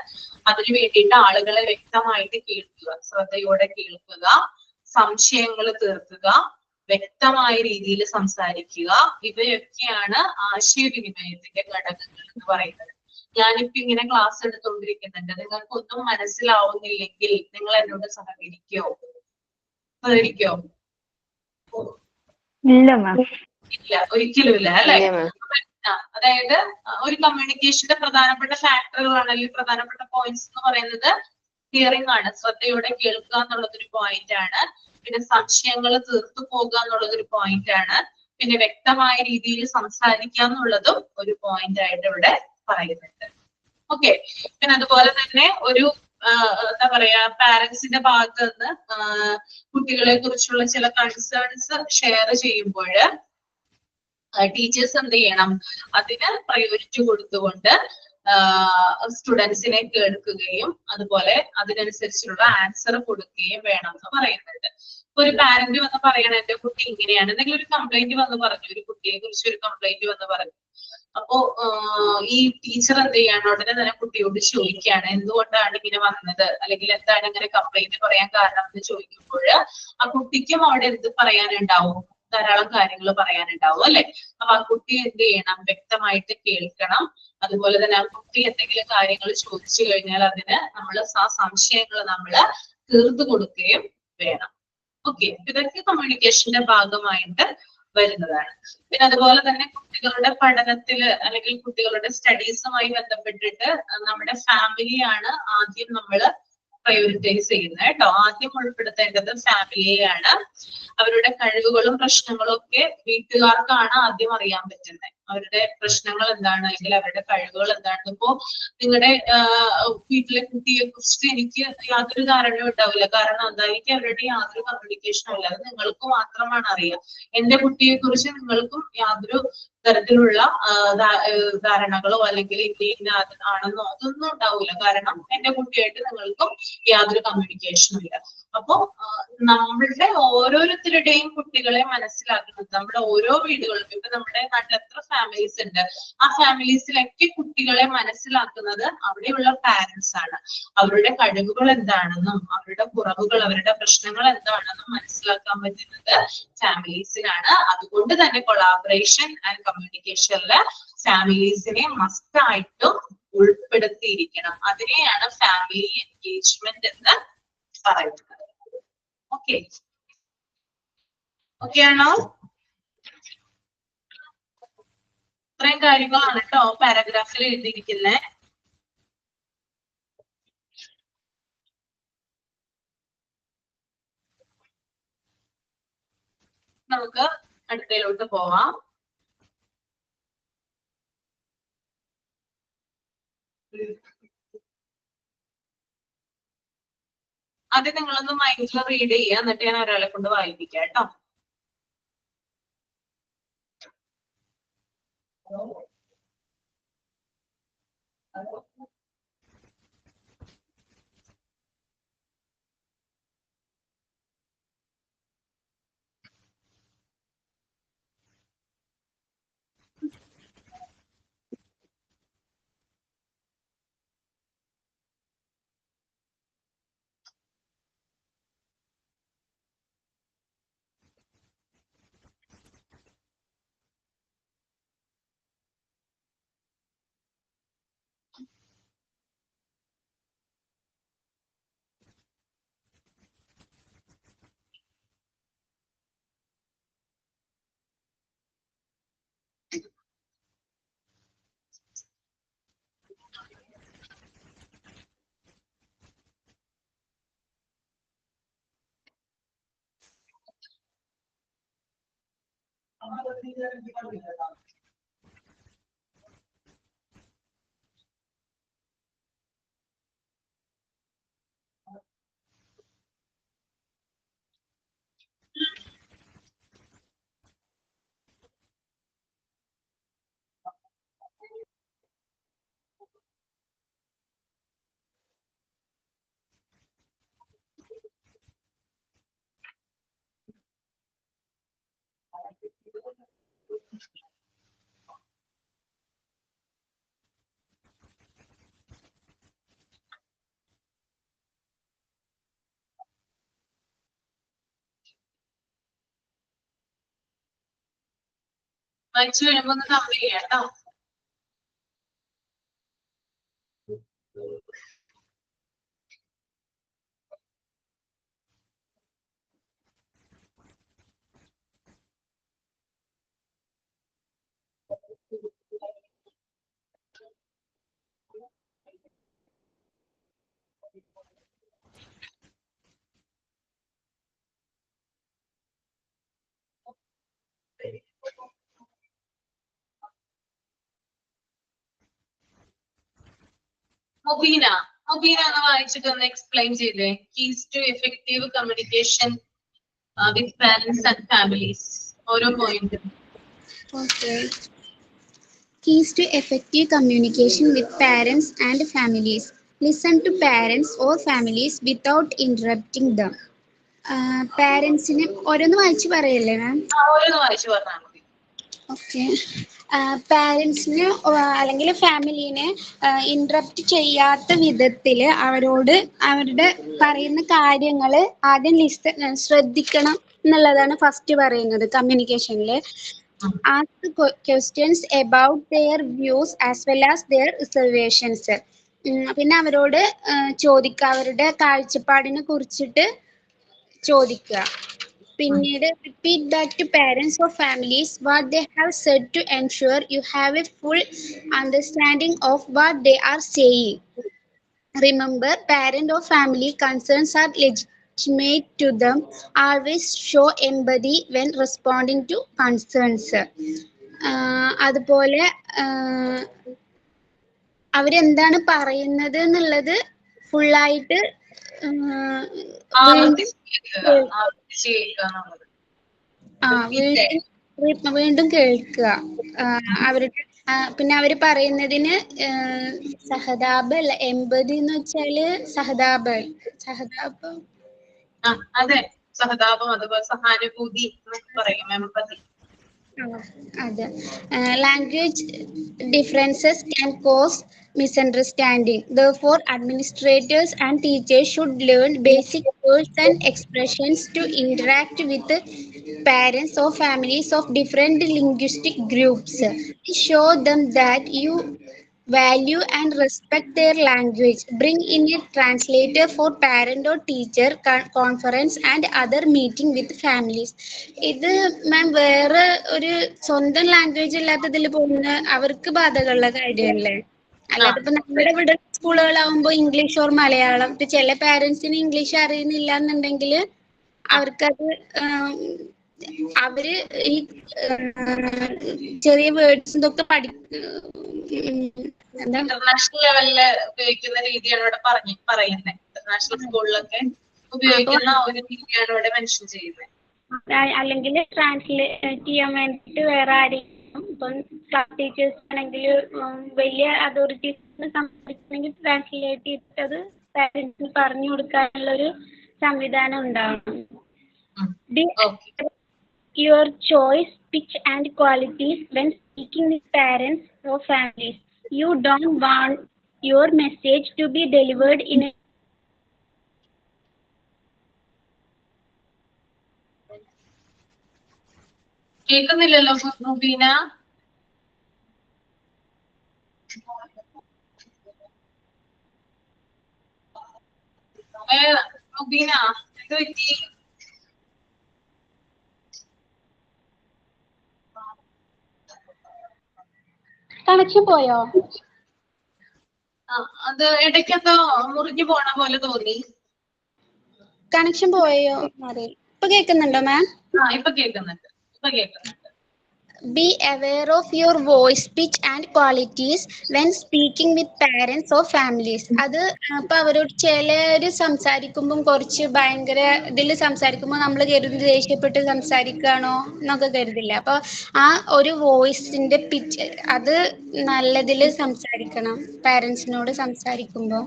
അതിനു വേണ്ടിയിട്ട് ആളുകളെ വ്യക്തമായിട്ട് കേൾക്കുക, ശ്രദ്ധയോടെ കേൾക്കുക, സംശയങ്ങൾ തീർക്കുക, വ്യക്തമായ രീതിയിൽ സംസാരിക്കുക, ഇവയൊക്കെയാണ് ആശയവിനിമയത്തിന്റെ ഘടകങ്ങൾ എന്ന് പറയുന്നത്. ഞാനിപ്പോ ഇങ്ങനെ ക്ലാസ് എടുത്തുകൊണ്ടിരിക്കുന്നുണ്ട്, നിങ്ങൾക്ക് ഒന്നും മനസ്സിലാവുന്നില്ലെങ്കിൽ നിങ്ങൾ എന്നോട് സഹകരിക്കോ? ഇല്ല മാം. ഇല്ല, ഒരിക്കലും ഇല്ല അല്ലെ? അതായത് ഒരു കമ്മ്യൂണിക്കേഷന്റെ പ്രധാനപ്പെട്ട ഫാക്ടറുകളാണ് അല്ലെങ്കിൽ പ്രധാനപ്പെട്ട പോയിന്റ്സ് എന്ന് പറയുന്നത് ഹിയറിംഗ് ആണ്, ശ്രദ്ധയോടെ കേൾക്കുക എന്നുള്ളതൊരു പോയിന്റ് ആണ്. പിന്നെ സംശയങ്ങൾ തീർത്തു പോകുക എന്നുള്ളതൊരു പോയിന്റ് ആണ്. പിന്നെ വ്യക്തമായ രീതിയിൽ സംസാരിക്കുക എന്നുള്ളതും ഒരു പോയിന്റ് ആയിട്ട് ഇവിടെ പറയുന്നുണ്ട്. ഓക്കെ, പിന്നെ അതുപോലെ തന്നെ ഒരു എന്താ പറയാ, പാരന്റ്സിന്റെ ഭാഗത്ത് നിന്ന് കുട്ടികളെ കുറിച്ചുള്ള ചില കൺസേൺസ് ഷെയർ ചെയ്യുമ്പോൾ ടീച്ചേഴ്സ് എന്ത് ചെയ്യണം, അതിന് പ്രയോറിറ്റി കൊടുത്തുകൊണ്ട് സ്റ്റുഡൻസിനെ കേൾക്കുകയും അതുപോലെ അതിനനുസരിച്ചുള്ള ആൻസർ കൊടുക്കുകയും വേണം എന്ന് പറയുന്നുണ്ട്. ഇപ്പൊ ഒരു പാരന്റ് വന്ന് പറയണം, എന്റെ കുട്ടി ഇങ്ങനെയാണ്, എന്തെങ്കിലും ഒരു കംപ്ലൈന്റ് വന്ന് പറഞ്ഞു, ഒരു കുട്ടിയെ കുറിച്ച് ഒരു കംപ്ലൈന്റ് വന്ന് പറഞ്ഞു. അപ്പോ ഈ ടീച്ചർ എന്ത് ചെയ്യാണ്, ഉടനെ തന്നെ കുട്ടിയോട് ചോദിക്കുകയാണ്, എന്തുകൊണ്ടാണ് ഇങ്ങനെ വന്നത്, അല്ലെങ്കിൽ എന്താണ് ഇങ്ങനെ കംപ്ലൈന്റ് പറയാൻ കാരണം എന്ന് ചോദിക്കുമ്പോൾ ആ കുട്ടിക്കും അവിടെ എന്ത് പറയാനുണ്ടാവും, ധാരാളം കാര്യങ്ങൾ പറയാനുണ്ടാവും അല്ലെ? അപ്പൊ ആ കുട്ടി എന്ത് ചെയ്യണം, വ്യക്തമായിട്ട് കേൾക്കണം. അതുപോലെ തന്നെ ആ കുട്ടി എന്തെങ്കിലും കാര്യങ്ങൾ ചോദിച്ചു കഴിഞ്ഞാൽ അതിന് നമ്മൾ ആ സംശയങ്ങൾ നമ്മൾ തീർത്തു കൊടുക്കുകയും വേണം. ഓക്കെ, ഇതൊക്കെ കമ്മ്യൂണിക്കേഷന്റെ ഭാഗമായിട്ട് വരുന്നതാണ്. പിന്നെ അതുപോലെ തന്നെ കുട്ടികളുടെ പഠനത്തില് അല്ലെങ്കിൽ കുട്ടികളുടെ സ്റ്റഡീസുമായി ബന്ധപ്പെട്ടിട്ട് നമ്മുടെ ഫാമിലിയാണ് ആദ്യം നമ്മൾ പ്രയോറിറ്റൈസ് ചെയ്യുന്നത് കേട്ടോ. ആദ്യം ഉൾപ്പെടുത്തേണ്ടത് ഫാമിലിയെയാണ്. അവരുടെ കഴിവുകളും പ്രശ്നങ്ങളും ഒക്കെ വീട്ടുകാർക്കാണ് ആദ്യം അറിയാൻ പറ്റുന്നത്. അവരുടെ പ്രശ്നങ്ങൾ എന്താണ് അല്ലെങ്കിൽ അവരുടെ കഴിവുകൾ എന്താണ്. ഇപ്പോ നിങ്ങളുടെ വീട്ടിലെ കുട്ടിയെ കുറിച്ച് എനിക്ക് യാതൊരു ധാരണയും ഉണ്ടാവില്ല, കാരണം എന്താ, എനിക്ക് അവരുടെ യാതൊരു കമ്മ്യൂണിക്കേഷനും ഇല്ല, അത് നിങ്ങൾക്ക് മാത്രമാണ് അറിയാം. എന്റെ കുട്ടിയെ കുറിച്ച് നിങ്ങൾക്കും യാതൊരു തരത്തിലുള്ള ധാരണകളോ അല്ലെങ്കിൽ ഇന്ത്യൻ ആണെന്നോ അതൊന്നും ഉണ്ടാവില്ല, കാരണം എന്റെ കുട്ടിയായിട്ട് നിങ്ങൾക്കും യാതൊരു കമ്മ്യൂണിക്കേഷനും ഇല്ല. അപ്പോ നമ്മളുടെ ഓരോരുത്തരുടെയും കുട്ടികളെ മനസ്സിലാക്കുന്നത്, നമ്മുടെ ഓരോ വീടുകളിലും ഇപ്പൊ നമ്മുടെ നാട്ടിൽ എത്ര ഫാമിലീസ് ഉണ്ട്, ആ ഫാമിലീസിലൊക്കെ കുട്ടികളെ മനസ്സിലാക്കുന്നത് അവിടെയുള്ള പാരന്റ്സ് ആണ്. അവരുടെ കഴിവുകൾ എന്താണെന്നും അവരുടെ കുറവുകൾ, അവരുടെ പ്രശ്നങ്ങൾ എന്താണെന്നും മനസ്സിലാക്കാൻ പറ്റുന്നത് ഫാമിലീസിനാണ്. അതുകൊണ്ട് തന്നെ കൊളാബറേഷൻ ആൻഡ് കമ്മ്യൂണിക്കേഷനില് ഫാമിലീസിനെ മസ്റ്റ് ആയിട്ടും ഉൾപ്പെടുത്തിയിരിക്കണം. അതിനെയാണ് ഫാമിലി എൻഗേജ്മെന്റ് എന്ന് പറയുന്നത്. ഓക്കെ, ഓക്കെ ആണോ? ഇത്രയും കാര്യങ്ങളാണ് കേട്ടോ പാരഗ്രാഫിൽ എഴുതിയിരിക്കുന്നത്. നമുക്ക് അടുത്തയിലോട്ട് പോവാം. ആദ്യം നിങ്ങളൊന്ന് മൈൻഡിൽ റീഡ് ചെയ്യുക, എന്നിട്ട് ഞാൻ ഒരാളെ കൊണ്ട് വായിപ്പിക്കാം കേട്ടോ. വായിച്ചു കഴിയുമ്പോ ഒന്ന് കമ്പയർ ചെയ്യാം കേട്ടോ. മൊബീന ഒന്ന് വായിച്ചിട്ട് ഒന്ന് എക്സ്പ്ലെയിൻ ചെയ്തേ. Keys to effective communication with parents and families. ഓരോ point. Okay. Keys to effective communication with parents and families. Listen to parents or families without interrupting them. പാരൻസിന് ഓരോന്ന് വായിച്ചു പറയല്ലേ മാം? ഓരോന്ന് വായിച്ചു പറഞ്ഞാൽ മതി. ഓക്കെ. പാരൻസിന് അല്ലെങ്കിൽ ഫാമിലിനെ ഇന്ററപ്റ്റ് ചെയ്യാത്ത വിധത്തിൽ അവരോട് അവരുടെ പറയുന്ന കാര്യങ്ങൾ ആദ്യം ശ്രദ്ധിക്കണം എന്നുള്ളതാണ് ഫസ്റ്റ് പറയുന്നത് കമ്മ്യൂണിക്കേഷനിൽ. Ask questions about their views as well as their reservations. പിന്നെ അവരോട് ചോദിക്കുക, അവരുടെ കാഴ്ചപ്പാടിനെ കുറിച്ചിട്ട് ചോദിക്കുക. പിന്നീട് repeat back to parents or families what they have said to ensure you have a full understanding of what they are saying. Remember, parent or family concerns are legitimate to them. Always show empathy when responding to concerns. അതുപോലെ അവരെന്താണ് പറയുന്നത് എന്നുള്ളത് ഫുള്ളായിട്ട് വീണ്ടും കേൾക്കുക. അവരുടെ പിന്നെ അവര് പറയുന്നതിന് സഹതാപം അല്ല, എമ്പതി എന്ന് വെച്ചാല് സഹതാപം. അതെ, സഹതാപം, അതുപോലെ സഹാനുഭൂതി പറയും, എമ്പതി. അതെ. Language differences can cos misunderstanding. Therefore, administrators and teachers should learn basic words and expressions to interact with parents or families of different linguistic groups. Show them that you value and respect their language. Bring in a translator for parent or teacher conference and other meeting with families. ഇത് മാം വേറെ ഒരു സ്വന്തം language ഇല്ലാത്തതിൽ പോകുന്ന അവർക്ക് ബാധകമുള്ള കാര്യമല്ലേ? അല്ലാതെ ഇപ്പൊ നമ്മുടെ ഇവിടെ സ്കൂളുകളാവുമ്പോ ഇംഗ്ലീഷ് ഓർ മലയാളം. ഇപ്പൊ ചില പാരന്റ്സിന് ഇംഗ്ലീഷ് അറിയുന്നില്ല എന്നുണ്ടെങ്കിൽ അവർക്കത് അവര് ഈ ചെറിയ വേർഡ്സ് ഇതൊക്കെ ഇന്റർനാഷണൽ ലെവലില് ഉപയോഗിക്കുന്ന രീതിയാണ് ഇവിടെ പറയുന്നത്. ഇന്റർനാഷണൽ സ്കൂളിലൊക്കെ ഉപയോഗിക്കുന്ന ഒരു രീതിയാണ് ഇവിടെ മെൻഷൻ ചെയ്യുന്നത്. അല്ലെങ്കിൽ ട്രാൻസ്ലേറ്റ് ചെയ്യാൻ വേണ്ടിട്ട് വേറെ ആരെയും, ഇപ്പം ക്ലാസ് ടീച്ചേഴ്സ് ആണെങ്കിൽ വലിയ അതോറിറ്റീസിന് സംസാരിക്കണമെങ്കിൽ ട്രാൻസ്ലേറ്റ് ചെയ്തിട്ടത് പാരന്റ്സിന് പറഞ്ഞു കൊടുക്കാനുള്ള ഒരു സംവിധാനം ഉണ്ടാവണം. Your choice, pitch and qualities when speaking with parents or families. You don't want your message to be delivered in a കേൾക്കുന്നില്ലല്ലോ മുബീന. മുബീന എന്ത് പറ്റി? കണക്ഷൻ പോയോ? അത് ഇടയ്ക്കെന്തോ മുറിഞ്ഞു പോണ പോലെ തോന്നി. കണക്ഷൻ പോയോ? ഇപ്പൊ കേൾക്കുന്നുണ്ടോ മാം? ഇപ്പൊ കേൾക്കുന്നുണ്ട്. be aware of your voice pitch and qualities when speaking with parents or families. അത് അപ്പൊ അവരോട് ചിലര് സംസാരിക്കുമ്പം കുറച്ച് ഭയങ്കര ഇതിൽ സംസാരിക്കുമ്പോൾ നമ്മൾ കരുതി ദേഷ്യപ്പെട്ട് സംസാരിക്കുകയാണോ എന്നൊക്കെ കരുതില്ല. അപ്പൊ ആ ഒരു വോയിസിന്റെ പിച്ച് അത് നല്ലതിൽ സംസാരിക്കണം പാരന്റ്സിനോട് സംസാരിക്കുമ്പോൾ.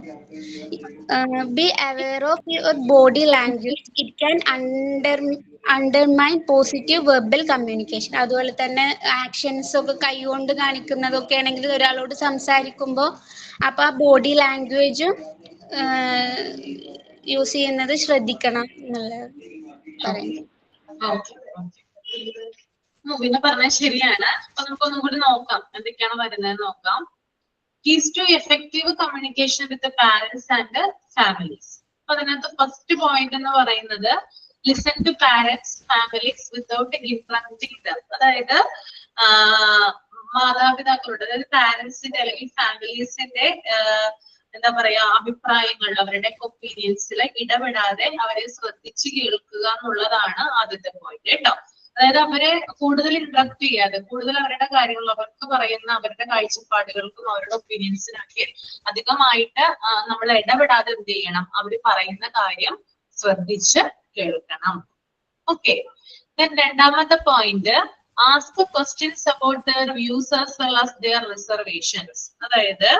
Be aware of your body language. It can undermine positive verbal communication. അതുപോലെ തന്നെ ആക്ഷൻസ് ഒക്കെ കൈകൊണ്ട് കാണിക്കുന്നതൊക്കെ ആണെങ്കിൽ ഒരാളോട് സംസാരിക്കുമ്പോൾ അപ്പൊ ആ ബോഡി ലാംഗ്വേജും യൂസ് ചെയ്യുന്നത് ശ്രദ്ധിക്കണം എന്നുള്ളത് പറയുന്നത്. പിന്നെ പറഞ്ഞാൽ ശരിയാണ്. അപ്പൊ നമുക്കൊന്നും കൂടി നോക്കാം എന്തൊക്കെയാണ് വരുന്നത് നോക്കാം. Keys to effective communication with the parents and families. അപ്പൊ അതിനകത്ത് ഫസ്റ്റ് പോയിന്റ് എന്ന് പറയുന്നത് listen to parents families without interrupting them. അതായത് മാതാപിതാക്കളുടെ അതായത് പാരന്റ്സിന്റെ അല്ലെങ്കിൽ ഫാമിലീസിന്റെ എന്താ പറയാ അഭിപ്രായങ്ങൾ അവരുടെ ഒപ്പീനിയൻസിൽ ഇടപെടാതെ അവരെ ശ്രദ്ധിച്ച് കേൾക്കുക എന്നുള്ളതാണ് ആദ്യത്തെ പോയിന്റ് കേട്ടോ. അതായത് അവരെ കൂടുതൽ ഇന്ററപ്റ്റ് ചെയ്യാതെ കൂടുതൽ അവരുടെ കാര്യങ്ങൾ അവർക്ക് പറയുന്ന അവരുടെ കാഴ്ചപ്പാടുകൾക്കും അവരുടെ ഒപ്പീനിയൻസിനൊക്കെ അധികമായിട്ട് നമ്മൾ ഇടപെടാതെ എന്ത് ചെയ്യണം, അവർ പറയുന്ന കാര്യം ശ്രദ്ധിച്ച് കേൾക്കണം. ഓക്കെ. രണ്ടാമത്തെ point ask questions about their views as well as there reservations. അതായത്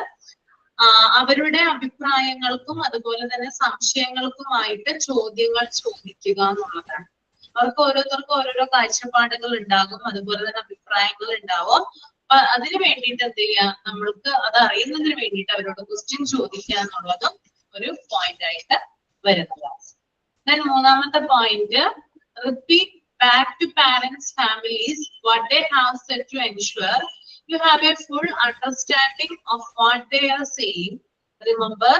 അവരുടെ അഭിപ്രായങ്ങൾക്കും അതുപോലെ തന്നെ സംശയങ്ങൾക്കുമായിട്ട് ചോദ്യങ്ങൾ ചോദിക്കുക എന്നുള്ളതാണ്. അവർക്ക് ഓരോരുത്തർക്കും ഓരോരോ കാഴ്ചപ്പാടുകൾ ഉണ്ടാകും, അതുപോലെ തന്നെ അഭിപ്രായങ്ങൾ ഉണ്ടാവും. അപ്പൊ അതിന് വേണ്ടിയിട്ട് എന്ത് ചെയ്യുക, നമ്മൾക്ക് അത് അറിയുന്നതിന് വേണ്ടിയിട്ട് അവരോട് ക്വസ്റ്റ്യൻ ചോദിക്കുക എന്നുള്ളതും ഒരു പോയിന്റ് ആയിട്ട് വരുന്നതാണ്. Then മൂന്നാമത്തെ point repeat back to parents families what they have said to ensure you have a full understanding of what they are saying. Remember,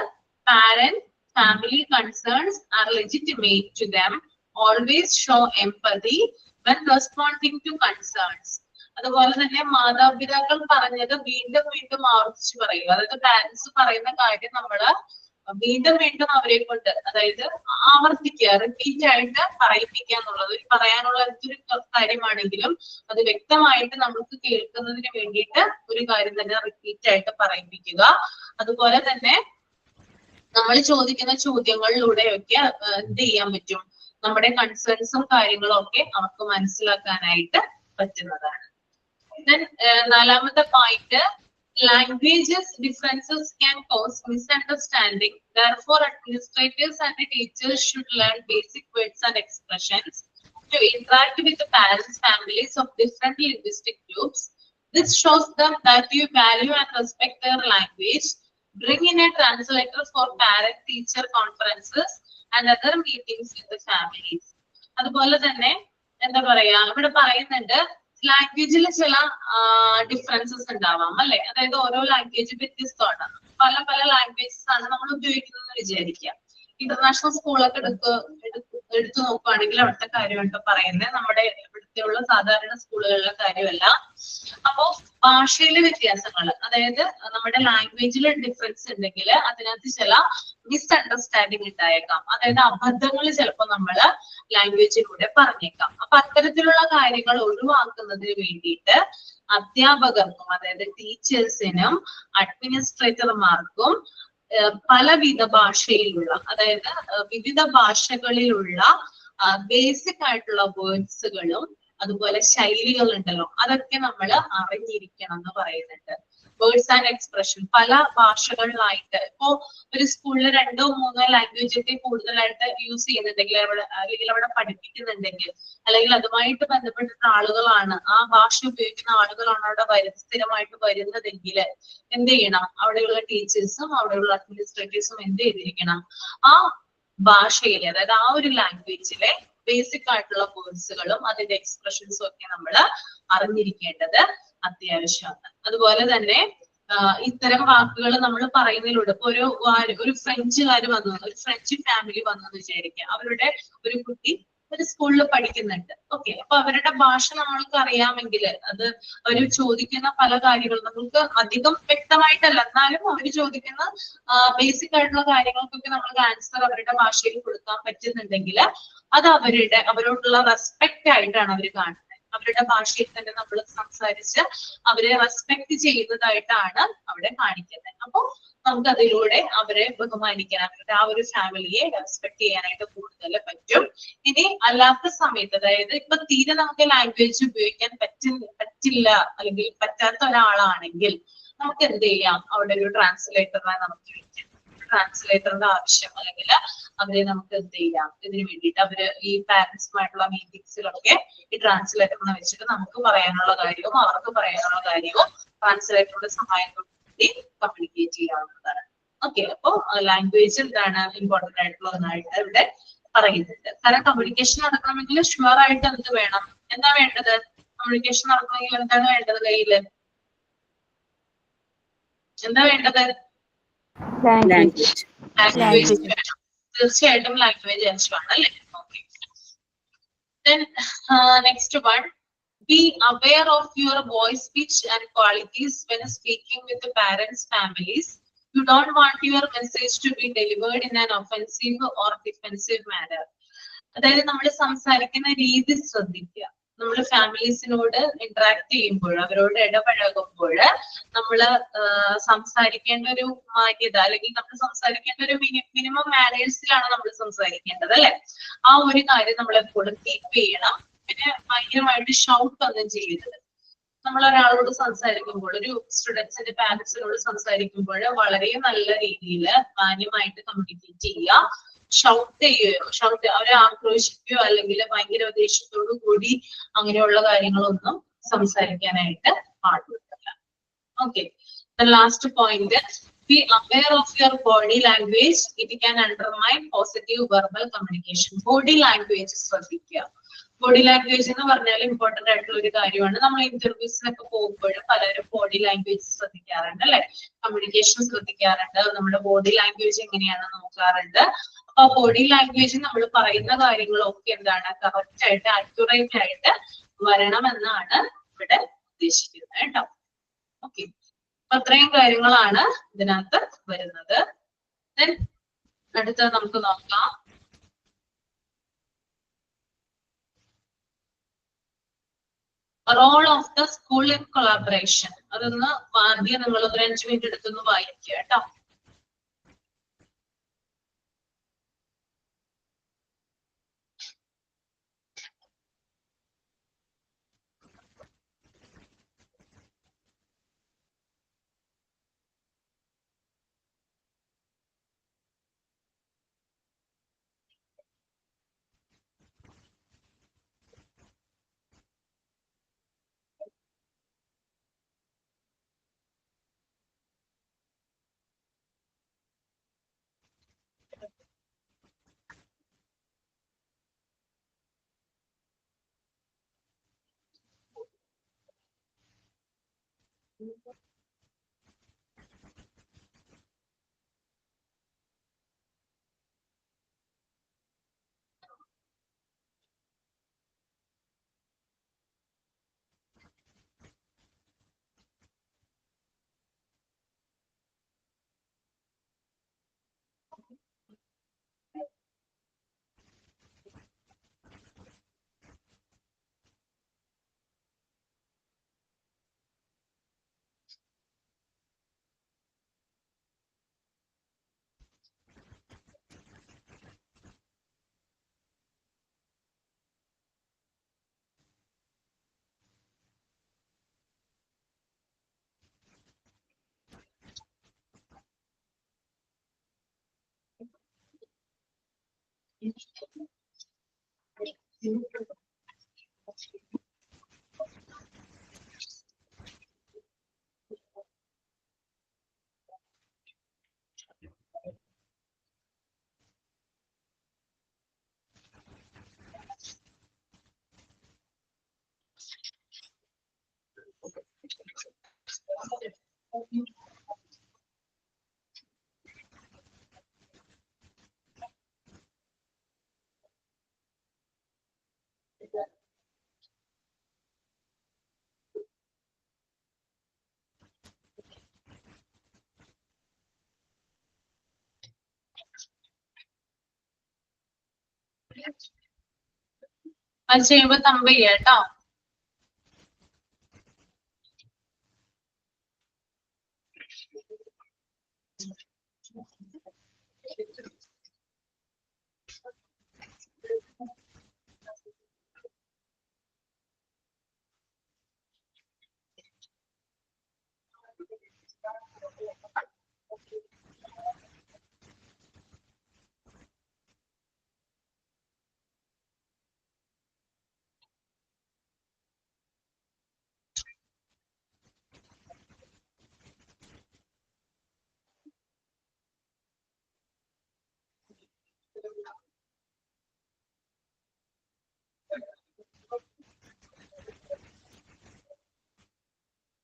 parent family concerns are legitimate to them. Always show empathy when responding to concerns. അതുപോലെ തന്നെ മാതാപിതാക്കൾ പറഞ്ഞത് വീണ്ടും വീണ്ടും ആവർത്തിച്ച് പറയുക. അതായത് parents പറയുന്ന കാര്യം നമ്മള് വീണ്ടും വീണ്ടും അവരെ കൊണ്ട് അതായത് ആവർത്തിക്കുക, റിപ്പീറ്റ് ആയിട്ട് പറയിപ്പിക്കുക എന്നുള്ളത് പറയാനുള്ള എന്തൊരു കാര്യമാണെങ്കിലും അത് വ്യക്തമായിട്ട് നമുക്ക് കേൾക്കുന്നതിന് വേണ്ടിയിട്ട് ഒരു കാര്യം തന്നെ റിപ്പീറ്റ് ആയിട്ട് പറയിപ്പിക്കുക. അതുപോലെ തന്നെ നമ്മൾ ചോദിക്കുന്ന ചോദ്യങ്ങളിലൂടെയൊക്കെ എന്ത് ചെയ്യാൻ പറ്റും, നമ്മുടെ കൺസേൺസും കാര്യങ്ങളും ഒക്കെ അവർക്ക് മനസ്സിലാക്കാനായിട്ട് പറ്റുന്നതാണ്. നാലാമത്തെ point languages differences can cause misunderstanding. Therefore, administrators and the teachers should learn basic words and expressions to interact with the parents families of different linguistic groups. This shows them that you value and respect their language. Bring in a translator for parent teacher conferences and other meetings with the families. അതുപോലെ തന്നെ എന്താ പറയാ ഇവിടെ പറയുന്നുണ്ട് ലാംഗ്വേജിൽ ചില differences ഉണ്ടാവാം അല്ലെ. അതായത് ഓരോ ലാംഗ്വേജ് വ്യത്യസ്തമാണ്. പല പല ലാംഗ്വേജസ് ആണ് നമ്മൾ ഉപയോഗിക്കുന്നതെന്ന് വിചാരിക്കുക. ഇന്റർനാഷണൽ സ്കൂളൊക്കെ എടുത്തു നോക്കുകയാണെങ്കിൽ അവിടുത്തെ കാര്യമായിട്ട് പറയുന്നത് നമ്മുടെ ഇവിടുത്തെയുള്ള സാധാരണ സ്കൂളുകളിലെ കാര്യമല്ല. അപ്പോ ഭാഷയിലെ വ്യത്യാസങ്ങൾ അതായത് നമ്മുടെ ലാംഗ്വേജിൽ ഡിഫറൻസ് ഉണ്ടെങ്കിൽ അതിനകത്ത് ചില മിസ്അണ്ടർസ്റ്റാൻഡിങ് ഉണ്ടായേക്കാം. അതായത് അബദ്ധങ്ങൾ ചിലപ്പോൾ നമ്മൾ ലാംഗ്വേജിലൂടെ പറഞ്ഞേക്കാം. അപ്പൊ അത്തരത്തിലുള്ള കാര്യങ്ങൾ ഒഴിവാക്കുന്നതിന് വേണ്ടിയിട്ട് അധ്യാപകർക്കും അതായത് ടീച്ചേഴ്സിനും അഡ്മിനിസ്ട്രേറ്റർമാർക്കും പലവിധ ഭാഷയിലുള്ള അതായത് വിവിധ ഭാഷകളിലുള്ള ബേസിക് ആയിട്ടുള്ള വേർഡ്സുകളും അതുപോലെ ശൈലികൾ ഉണ്ടല്ലോ അതൊക്കെ നമ്മൾ അറിഞ്ഞിരിക്കണം എന്ന് പറയുന്നുണ്ട്. വേർഡ്സ് ആൻഡ് എക്സ്പ്രഷൻ പല ഭാഷകളിലായിട്ട് ഇപ്പോ ഒരു സ്കൂളിൽ 2 or 3 ലാംഗ്വേജ് ഒക്കെ കൂടുതലായിട്ട് യൂസ് ചെയ്യുന്നുണ്ടെങ്കിൽ അല്ലെങ്കിൽ അവിടെ പഠിപ്പിക്കുന്നുണ്ടെങ്കിൽ അല്ലെങ്കിൽ അതുമായിട്ട് ബന്ധപ്പെട്ട ആളുകളാണ് ആ ഭാഷ ഉപയോഗിക്കുന്ന ആളുകളാണ് അവിടെ സ്ഥിരമായിട്ട് വരുന്നതെങ്കിൽ എന്ത് ചെയ്യണം, അവിടെയുള്ള ടീച്ചേഴ്സും അവിടെയുള്ള അഡ്മിനിസ്ട്രേറ്റേഴ്സും എന്ത് ചെയ്തിരിക്കണം, ആ ഭാഷയിലെ അതായത് ആ ഒരു ലാംഗ്വേജിലെ ബേസിക് ആയിട്ടുള്ള വേർഡ്സുകളും അതിന്റെ എക്സ്പ്രഷൻസും ഒക്കെ നമ്മൾ അറിഞ്ഞിരിക്കേണ്ടത് അത്യാവശ്യമാണ്. അതുപോലെ തന്നെ ഇത്തരം വാക്കുകൾ നമ്മൾ പറയുന്നതിലൂടെ ഇപ്പൊ ഒരു ഫ്രഞ്ചുകാര് വന്നു, ഒരു ഫ്രഞ്ച് ഫാമിലി വന്നു എന്ന് വിചാരിക്കുക. അവരുടെ ഒരു കുട്ടി ഒരു സ്കൂളിൽ പഠിക്കുന്നുണ്ട്. ഓക്കെ, അപ്പൊ അവരുടെ ഭാഷ നമ്മൾക്ക് അറിയാമെങ്കിൽ അത് അവർ ചോദിക്കുന്ന പല കാര്യങ്ങളും നമ്മൾക്ക് അധികം വ്യക്തമായിട്ടല്ല എന്നാലും അവർ ചോദിക്കുന്ന ബേസിക് ആയിട്ടുള്ള കാര്യങ്ങൾക്കൊക്കെ നമ്മൾക്ക് ആൻസർ അവരുടെ ഭാഷയിൽ കൊടുക്കാൻ പറ്റുന്നുണ്ടെങ്കിൽ അത് അവരോടുള്ള റെസ്പെക്ട് ആയിട്ടാണ് അവർ കാണുന്നത്. അവരുടെ ഭാഷയിൽ തന്നെ നമ്മൾ സംസാരിച്ച് അവരെ റെസ്പെക്ട് ചെയ്യുന്നതായിട്ടാണ് അവിടെ കാണിക്കുന്നത്. അപ്പൊ നമുക്ക് അതിലൂടെ അവരെ ബഹുമാനിക്കാൻ, അവരുടെ ആ ഒരു ഫാമിലിയെ റെസ്പെക്ട് ചെയ്യാനായിട്ട് കൂടുതൽ പറ്റും. ഇനി അല്ലാത്ത സമയത്ത്, അതായത് ഇപ്പൊ തീരെ നമുക്ക് ലാംഗ്വേജ് ഉപയോഗിക്കാൻ പറ്റില്ല അല്ലെങ്കിൽ പറ്റാത്ത ഒരാളാണെങ്കിൽ നമുക്ക് എന്ത് ചെയ്യാം, അവിടെ ഒരു ട്രാൻസ്ലേറ്ററിനെ നമുക്ക് വിളിക്കാം. ട്രാൻസ്ലേറ്ററിന്റെ ആവശ്യം, അല്ലെങ്കിൽ അവരെ നമുക്ക് എന്ത് ചെയ്യാം, ഇതിന് വേണ്ടിയിട്ട് അവര് ഈ പാരന്റ്സുമായിട്ടുള്ള മീറ്റിംഗ്സിലൊക്കെ ഈ ട്രാൻസ്ലേറ്ററിനെ വെച്ചിട്ട് നമുക്ക് പറയാനുള്ള കാര്യവും അവർക്ക് പറയാനുള്ള കാര്യവും ട്രാൻസ്ലേറ്ററുടെ സഹായം കൂടി കമ്മ്യൂണിക്കേറ്റ് ചെയ്യാവുന്നതാണ്. ഓക്കെ, അപ്പൊ ലാംഗ്വേജ് എന്താണ് ഇമ്പോർട്ടന്റ് ആയിട്ടുള്ളതായിട്ട് ഇവിടെ പറയുന്നുണ്ട്. കാരണം കമ്മ്യൂണിക്കേഷൻ നടക്കണമെങ്കിൽ ഷുവർ ആയിട്ട് എന്ത് വേണം, എന്താ വേണ്ടത്, കമ്മ്യൂണിക്കേഷൻ നടക്കണമെങ്കിൽ എന്താണ് വേണ്ടത്, കയ്യില് എന്താ വേണ്ടത്, Language. ലാംഗ്വേജ് വേണം. തീർച്ചയായിട്ടും ലാംഗ്വേജ് ആവശ്യമാണ് അല്ലേ. Okay, then next one, be aware of your voice pitch and qualities when speaking with the parents families. You don't want your message to be delivered in an offensive or defensive manner. അതായത് നമ്മൾ സംസാരിക്കുന്ന രീതി ശ്രദ്ധിക്കുക. നമ്മൾ ഫാമിലീസിനോട് interact ചെയ്യുമ്പോൾ, അവരോട് ഇടപഴകുമ്പോൾ നമ്മൾ സംസാരിക്കേണ്ട ഒരു മാന്യത, അല്ലെങ്കിൽ നമ്മൾ സംസാരിക്കേണ്ട ഒരു മിനിമം മാനേഴ്സിലാണ് നമ്മൾ സംസാരിക്കേണ്ടത് അല്ലെ. ആ ഒരു കാര്യം നമ്മൾ എപ്പോഴും കീപ്പ് ചെയ്യണം. പിന്നെ ഭയങ്കരമായിട്ട് ഷൗട്ട് ഒന്നും ചെയ്യരുത്. നമ്മൾ ഒരാളോട് സംസാരിക്കുമ്പോൾ, ഒരു സ്റ്റുഡൻസിന്റെ പാരന്റ്സിനോട് സംസാരിക്കുമ്പോൾ വളരെ നല്ല രീതിയിൽ മാന്യമായിട്ട് കമ്മ്യൂണിക്കേറ്റ് ചെയ്യുക. ഷൗട്ട് അവരെ ആക്രോശിക്കുകയോ അല്ലെങ്കിൽ ഭയങ്കര ദേഷ്യത്തോടു കൂടി അങ്ങനെയുള്ള കാര്യങ്ങളൊന്നും സംസാരിക്കാനായിട്ട് പാടില്ല. Okay, last point, be aware of your body language. It can undermine positive verbal communication. Body language ശ്രദ്ധിക്കുക. ബോഡി ലാംഗ്വേജ് എന്ന് പറഞ്ഞാൽ ഇമ്പോർട്ടന്റ് ആയിട്ടുള്ള ഒരു കാര്യമാണ്. നമ്മൾ ഇന്റർവ്യൂസിനൊക്കെ പോകുമ്പോഴും പലരും ബോഡി ലാംഗ്വേജ് ശ്രദ്ധിക്കാറുണ്ട് അല്ലെ, കമ്മ്യൂണിക്കേഷൻ ശ്രദ്ധിക്കാറുണ്ട്, നമ്മുടെ ബോഡി ലാംഗ്വേജ് എങ്ങനെയാണെന്ന് നോക്കാറുണ്ട്. അപ്പൊ ബോഡി ലാംഗ്വേജ് നമ്മൾ പറയുന്ന കാര്യങ്ങളൊക്കെ എന്താണ്, കറക്റ്റ് ആയിട്ട് അക്യുറേറ്റ് ആയിട്ട് വരണമെന്നാണ് ഇവിടെ ഉദ്ദേശിക്കുന്നത് കേട്ടോ. ഓക്കെ, അപ്പൊ അത്രയും കാര്യങ്ങളാണ് ഇതിനകത്ത് വരുന്നത്. Then അടുത്ത നമുക്ക് നോക്കാം, role of the school in collaboration. അതൊന്ന് ആദ്യം നിങ്ങൾ ഒരു 5 മിനിറ്റ് എടുത്തൊന്ന് വായിക്കുക കേട്ടോ. അത് ചെയ്യുമ്പോ തമ്പ കേട്ടോ.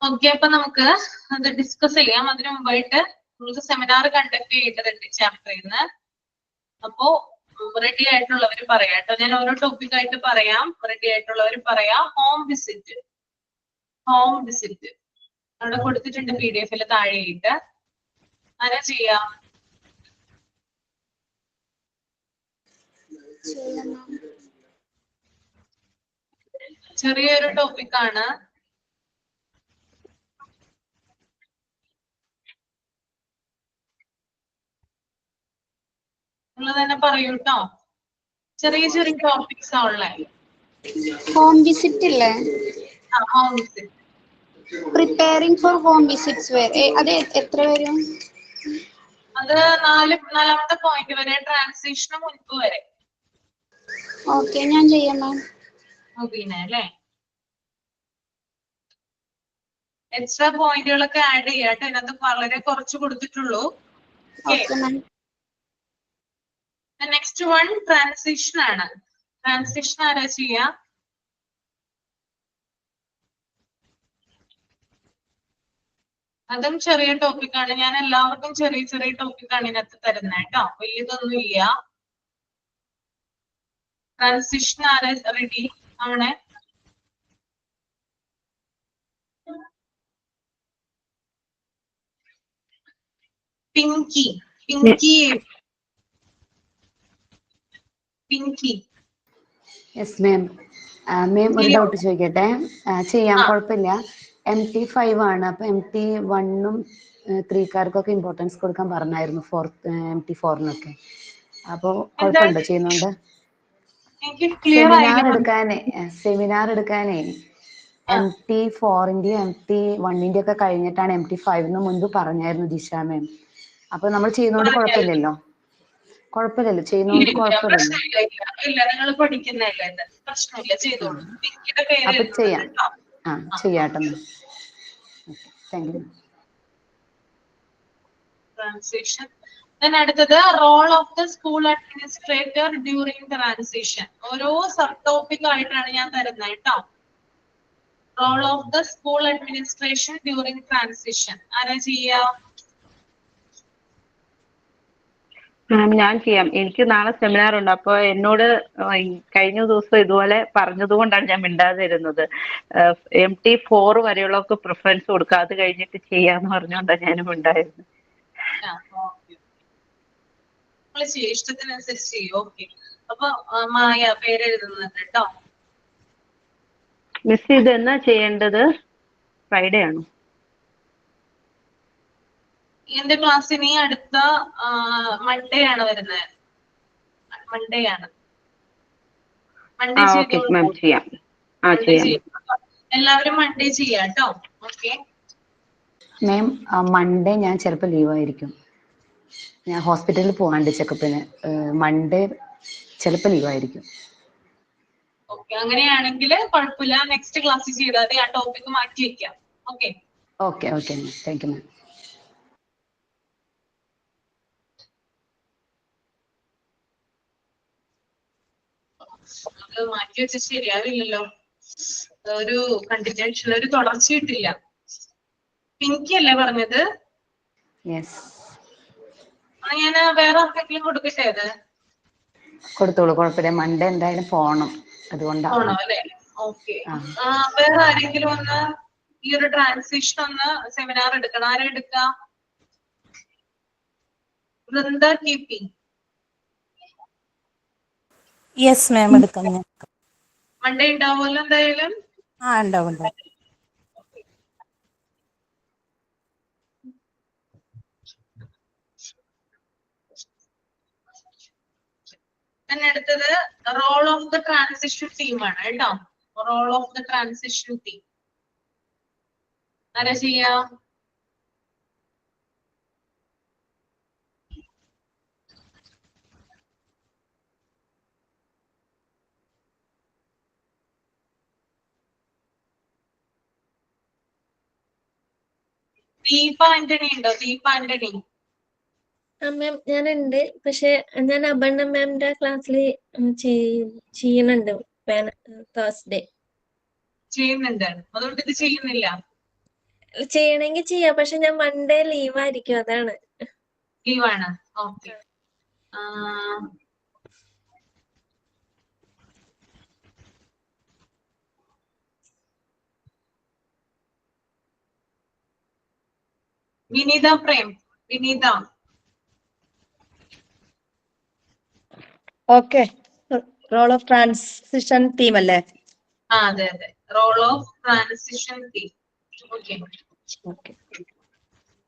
ഓക്കെ, അപ്പൊ നമുക്ക് അത് ഡിസ്കസ് ചെയ്യാം. അതിനു മുമ്പായിട്ട് നമുക്ക് സെമിനാർ കണ്ടക്ട് ചെയ്തിട്ടുണ്ട് ചാപ്റ്ററിൽ നിന്ന്. അപ്പോ റെഡി ആയിട്ടുള്ളവർ പറയാം കേട്ടോ. ഞാൻ ഓരോ ടോപ്പിക് ആയിട്ട് പറയാം. റെഡി ആയിട്ടുള്ളവർ പറയാം. ഹോം വിസിറ്റ് അവിടെ കൊടുത്തിട്ടുണ്ട് PDF താഴെയായിട്ട്. ആരാ ചെയ്യാം? ചെറിയൊരു ടോപ്പിക്കാണ്. നിങ്ങൾ തന്നെ പറയൂ കേട്ടോ. ചെറിയ ചെറിയ ടോപ്പിക്സാ ഉള്ളേ. ഹോം വിസിറ്റ് ഇല്ലേ? Home visit. Preparing for home visits വരെ അത് എത്ര വരും? അത് നാലാമത്തെ പോയിന്റ് വരെ, ട്രാൻസിഷന് മുൻപ് വരെ. ഓക്കെ, ഞാൻ ചെയ്യാം മാം. മുബീന അല്ലേ? എക്സ്ട്രാ പോയിന്റുകളൊക്കെ ആഡ് ചെയ്യാട്ടോ. ഇതിനകത്ത് വളരെ കുറച്ച് കൊടുത്തിട്ടുള്ളൂ. Okay ma'am. Next one transition ആണ്. ട്രാൻസിഷൻ ആരാ ചെയ്യാ? അതും ചെറിയ ടോപ്പിക്കാണ്. ഞാൻ എല്ലാവർക്കും ചെറിയ ചെറിയ ടോപ്പിക്കാണ് ഇതിനകത്ത് തരുന്നത് കേട്ടോ. വലിയതൊന്നും ഇല്ല. ട്രാൻസിഷൻ ആരാ റെഡി ആണ്? പിങ്കി. Yes ma'am. മാം ഒരു ഡൗട്ട് ചോദിക്കട്ടെ? ചെയ്യാം, കുഴപ്പമില്ല. MT5 ആണ്. അപ്പൊ MT1ഉം 3-കാർക്കൊക്കെ ഇമ്പോർട്ടൻസ് കൊടുക്കാൻ പറഞ്ഞായിരുന്നു, MT4-നൊക്കെ. അപ്പൊ കുഴപ്പമുണ്ടോ ചെയ്യുന്നോണ്ട്? സെമിനാർ എടുക്കാനേ MT4ന്റെയും MT1ന്റെയും ഒക്കെ കഴിഞ്ഞിട്ടാണ് MT5ന് മുൻപ് പറഞ്ഞായിരുന്നു ദിശ മാം. അപ്പൊ നമ്മൾ ചെയ്യുന്നോണ്ട് കുഴപ്പമില്ലല്ലോ? ചെയ്യുന്നോണ്ട് കുഴപ്പമില്ലല്ലോ? ഇല്ല, നിങ്ങൾ പഠിക്കുന്നതല്ലേ, പ്രശ്നമില്ല, ചെയ്തോളൂ. അപ്പൊ ചെയ്യാം. ചെയ്യാട്ടോ മാം. Thank you. ട്രാൻസിഷൻ. അടുത്തത് role of the school administrator during transition. ഓരോ സബ് ടോപ്പിക് ആയിട്ടാണ് ഞാൻ തരുന്നത് കേട്ടോ. Role of the school administration during transition ആരാ ചെയ്യാ? ഞാൻ ചെയ്യാം. എനിക്ക് നാളെ സെമിനാർ ഉണ്ട്. അപ്പൊ എന്നോട് കഴിഞ്ഞ ദിവസം ഇതുപോലെ പറഞ്ഞതുകൊണ്ടാണ് ഞാൻ മിണ്ടാതിരുന്നത്. MT4 വരെയുള്ളവർക്ക് പ്രിഫറൻസ് കൊടുക്കുക, അത് കഴിഞ്ഞിട്ട് ചെയ്യാന്ന് പറഞ്ഞുകൊണ്ടാണ് ഞാനും മിണ്ടായിരുന്നത്. ഇഷ്ടത്തിനനുസരിച്ച് ചെയ്യും. ഓക്കെ. അപ്പൊ മായ പേരെഴുതുന്നുണ്ട് കേട്ടോ. മിസ് ഇത് എന്നാ ചെയ്യേണ്ടത്? ഫ്രൈഡേ ആണോ? എന്റെ ക്ലാസ് ഇനി അടുത്ത മൺഡേ ആണ് വരുന്നത്. മൺഡേ ചെയ്യാം. എല്ലാവരും മൺഡേ ചെയ്യാം കേട്ടോ. ഓക്കെ മാം, മൺഡേ ഞാൻ ചിലപ്പോൾ ലീവായിരിക്കും. ഞാൻ ഹോസ്പിറ്റലിൽ പോകാണ്ട് ചെക്കപ്പിന്. മൺഡേ ചിലപ്പോൾ ലീവായിരിക്കും. ഓക്കെ, അങ്ങനെയാണെങ്കിൽ കുഴപ്പമില്ല. നെക്സ്റ്റ് ക്ലാസ്സിൽ ചെയ്താൽ മതി. ആ ടോപ്പിക് മാറ്റി വെക്കാം. Okay okay ma'am. Thank you ma'am. അത് മാറ്റി വെച്ച ശരിയാവില്ലല്ലോ. ഒരു കണ്ടിന്യൂഷൻ, ഒരു തുടർച്ച കിട്ടില്ല. പിങ്കി അല്ലേ പറഞ്ഞത്? ഞാൻ വേറെ ആർക്കെങ്കിലും കൊടുക്കട്ടെ? അത് കൊടുത്തോളൂ, കുഴപ്പമില്ല. മൺഡേ എന്തായാലും പോണം, അതുകൊണ്ടാണ്. പോണോ അല്ലേ? ഓക്കെ. വേറെ ആരെങ്കിലും ഒന്ന് ഈ ഒരു ട്രാൻസിഷൻ ഒന്ന് സെമിനാർ എടുക്കണം. ആരാ എടുക്ക? വൃന്ദ KP. യെസ് മാം, എടുക്കാം. മൺഡേ ഉണ്ടാവുമല്ലോ എന്തായാലും? ഉണ്ടാവും. പിന്നെ അടുത്തത് റോൾ ഓഫ് ദ ട്രാൻസിഷൻ ടീമാണ് കേട്ടോ. Role of the transition team ആരാ ചെയ്യാ? ദീപ ആന്റണി ഉണ്ടോ? ദീപ ആന്റണി മാം ഞാനുണ്ട്. പക്ഷെ ഞാൻ അപർണ മാമിന്റെ ക്ലാസ്സിൽ ചെയ്യുന്നുണ്ട് തേഴ്സ്ഡേ. ചെയ്യുന്നുണ്ട്, അതുകൊണ്ട് ഇത് ചെയ്യുന്നില്ല. ചെയ്യണമെങ്കിൽ ചെയ്യാം, പക്ഷെ ഞാൻ മൺഡേ ലീവായിരിക്കും, അതാണ്. ലീവാണ്. Okay. Vineetha Prem, Vineetha. Okay. Role of transition team അല്ലേ? അതെ അതെ, role of transition team. Okay. Okay.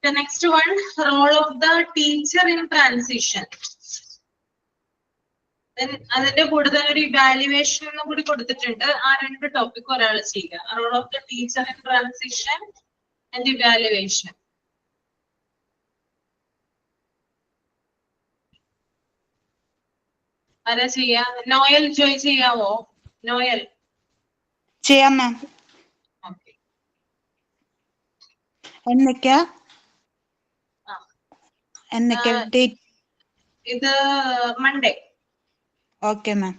The next one, role of the teacher in transition. Then അതിന്റെ കൂടെ തന്നെ ഒരു ഇവാലുവേഷൻ എന്നും കൂടി കൊടുത്തിട്ടുണ്ട്. ആ രണ്ട് ടോപ്പിക് ഒരാൾ ചെയ്യുക. Role of the teacher in transition and evaluation. ആരാ ചെയ്യാ? നോയൽ ജോയ് ചെയ്യാവോ? നോയൽ ചെയ്യാം മാം. ഓക്കെ. എന്നൊക്കെയാ ഡേറ്റ്? ഇത് മൺഡേ. Okay ma'am.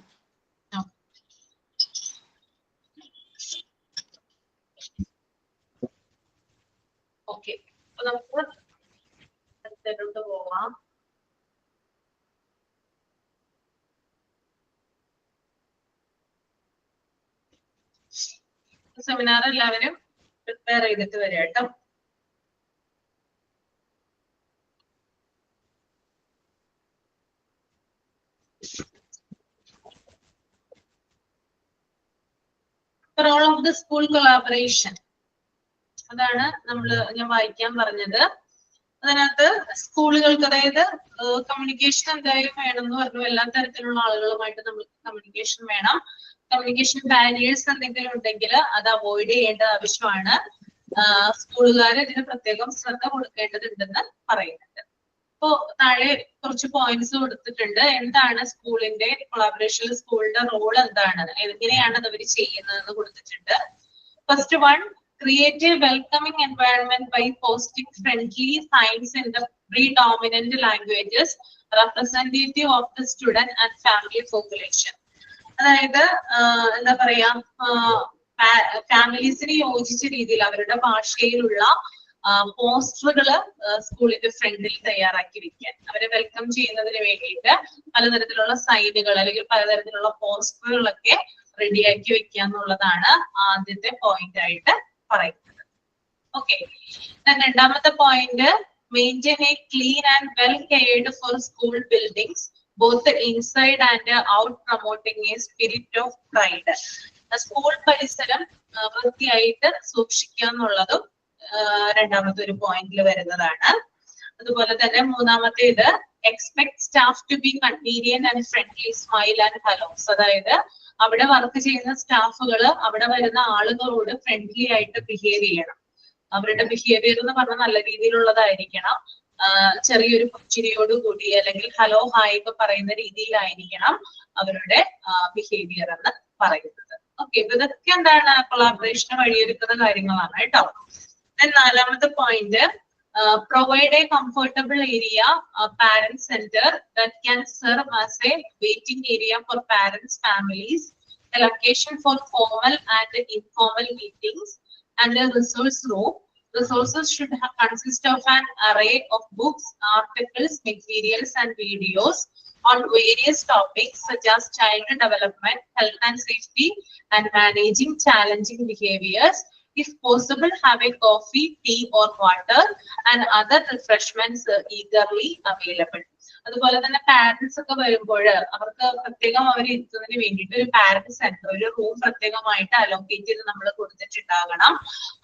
ഓക്കെ, അപ്പൊ നമുക്ക് അടുത്തോട്ട് പോവാം. സെമിനാർ എല്ലാവരും പ്രിപ്പയർ ചെയ്തിട്ട് വരിക കേട്ടോ. Role of the school collaboration, അതാണ് ഞാൻ വായിക്കാൻ പറഞ്ഞത്. അതിനകത്ത് സ്കൂളുകൾക്ക്, അതായത് കമ്മ്യൂണിക്കേഷൻ എന്തായാലും വേണമെന്ന് പറഞ്ഞു. എല്ലാ തരത്തിലുള്ള ആളുകളുമായിട്ട് നമുക്ക് കമ്മ്യൂണിക്കേഷൻ വേണം. കമ്മ്യൂണിക്കേഷൻ ബാരിയേഴ്സ് എന്തെങ്കിലും ഉണ്ടെങ്കിൽ അത് അവോയ്ഡ് ചെയ്യേണ്ട ആവശ്യമാണ്. സ്കൂളുകാർ ഇതിന് പ്രത്യേകം ശ്രദ്ധ കൊടുക്കേണ്ടതുണ്ടെന്ന് പറയുന്നുണ്ട്. അപ്പോ താഴെ കുറച്ച് പോയിന്റ്സ് കൊടുത്തിട്ടുണ്ട്. എന്താണ് സ്കൂളിന്റെ കൊളാബറേഷനിൽ സ്കൂളിന്റെ റോൾ എന്താണ്, എങ്ങനെയാണ് അത് അവർ ചെയ്യുന്നതെന്ന് കൊടുത്തിട്ടുണ്ട്. First one, create a welcoming environment by posting friendly signs in the predominant languages representative of the student and family population. അതായത് എന്താ പറയാ, ഫാമിലീസിന് യോജിച്ച രീതിയിൽ അവരുടെ ഭാഷയിലുള്ള പോസ്റ്ററുകള് സ്കൂളിന്റെ ഫ്രണ്ടിൽ തയ്യാറാക്കി വെക്കാൻ, അവരെ വെൽക്കം ചെയ്യുന്നതിന് വേണ്ടിയിട്ട് പലതരത്തിലുള്ള സൈനുകൾ അല്ലെങ്കിൽ പലതരത്തിലുള്ള പോസ്റ്ററുകളൊക്കെ റെഡിയാക്കി വെക്കുക എന്നുള്ളതാണ് ആദ്യത്തെ പോയിന്റ് ആയിട്ട് പറയുന്നത്. ഓക്കെ. രണ്ടാമത്തെ point, maintain a clean and well cared for school buildings both inside and out, promoting a spirit of pride. School പരിസരം വൃത്തിയായിട്ട് സൂക്ഷിക്കുക എന്നുള്ളതും രണ്ടാമത്തെ ഒരു പോയിന്റിൽ വരുന്നതാണ്. അതുപോലെ തന്നെ മൂന്നാമത്തേത്, expect staff to be convenient and friendly, smile and hellos. അതായത് അവിടെ വർക്ക് ചെയ്യുന്ന സ്റ്റാഫുകൾ അവിടെ വരുന്ന ആളുകളോട് ഫ്രണ്ട്ലി ആയിട്ട് ബിഹേവ് ചെയ്യണം. അവരുടെ ബിഹേവിയർ എന്ന് പറഞ്ഞാൽ നല്ല രീതിയിലുള്ളതായിരിക്കണം. ചെറിയൊരു പുഞ്ചിരിയോട് കൂടി അല്ലെങ്കിൽ ഹലോ ഹായ് ഒക്കെ പറയുന്ന രീതിയിലായിരിക്കണം അവരുടെ ബിഹേവിയർ എന്ന് പറയുന്നത്. ഓക്കെ, ഇതൊക്കെ എന്താണ് കൊളാബറേഷന് വഴിയൊരുക്കുന്ന കാര്യങ്ങളാണ് കേട്ടോ. നാലാമത്തെ point, provide a comfortable area, parent center that can serve as a waiting area for parents, families, a location for formal and informal meetings, and a resource room. Resources should consist of an array of books, articles, materials, and videos on various topics such as child development, health and safety, and managing challenging behaviors. If possible, have a coffee, tea, or water and other refreshments eagerly available. അതുപോലെ തന്നെ parents ഒക്കെ വരുമ്പോൾ അവർക്ക് പ്രത്യേകം അവർ ഇരുത്തുന്നതിന് വേണ്ടിയിട്ട് ഒരു parent centre, ഒരു room പ്രത്യേകമായിട്ട് അലോക്കേറ്റ് ചെയ്ത് നമ്മൾ കൊടുത്തിട്ടുണ്ടാകണം.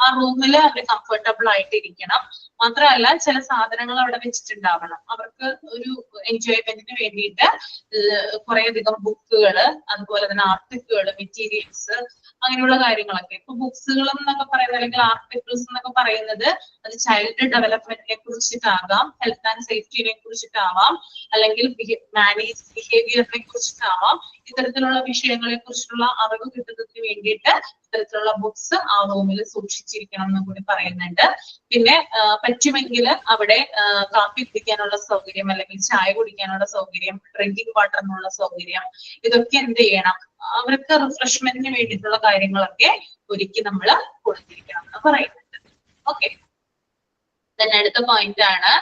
ആ റൂമിൽ അവർ കംഫർട്ടബിൾ ആയിട്ട് ഇരിക്കണം. മാത്രമല്ല ചില സാധനങ്ങൾ അവിടെ വെച്ചിട്ടുണ്ടാവണം. അവർക്ക് ഒരു എൻജോയ്മെന്റിന് വേണ്ടിയിട്ട് കുറേയധികം ബുക്കുകള്, അതുപോലെ തന്നെ ആർട്ടിക്കിളുകൾ, മെറ്റീരിയൽസ്, അങ്ങനെയുള്ള കാര്യങ്ങളൊക്കെ. ഇപ്പൊ ബുക്സുകൾ എന്നൊക്കെ പറയുന്നത് അല്ലെങ്കിൽ ആർട്ടിക്കിൾസ് എന്നൊക്കെ പറയുന്നത് അത് ചൈൽഡ് ഡെവലപ്മെന്റിനെ കുറിച്ചിട്ടാകാം, ഹെൽത്ത് ആൻഡ് സേഫ്റ്റിനെ കുറിച്ചിട്ടാവാം, അല്ലെങ്കിൽ ബിഹേവിയറിനെ കുറിച്ചിട്ടാവാം. ഇത്തരത്തിലുള്ള വിഷയങ്ങളെ കുറിച്ചുള്ള അറിവ് കിട്ടുന്നതിന് വേണ്ടിയിട്ട് ഇത്തരത്തിലുള്ള ബുക്സ് ആ റൂമിൽ സൂക്ഷിച്ചിരിക്കണം എന്ന് കൂടി പറയുന്നുണ്ട്. പിന്നെ പറ്റുമെങ്കിൽ അവിടെ കാപ്പി കുടിക്കാനുള്ള സൗകര്യം അല്ലെങ്കിൽ ചായ കുടിക്കാനുള്ള സൗകര്യം, ഡ്രിങ്കിങ് വാട്ടറിനുള്ള സൗകര്യം, ഇതൊക്കെ എന്ത് ചെയ്യണം, അവർക്ക് റിഫ്രഷ്മെന്റിന് വേണ്ടിയിട്ടുള്ള കാര്യങ്ങളൊക്കെ ഒരുക്കി നമ്മൾ കൊടുത്തിരിക്കണം എന്ന് പറയുന്നുണ്ട്. ഓക്കെ, then അടുത്ത പോയിന്റ് ആണ്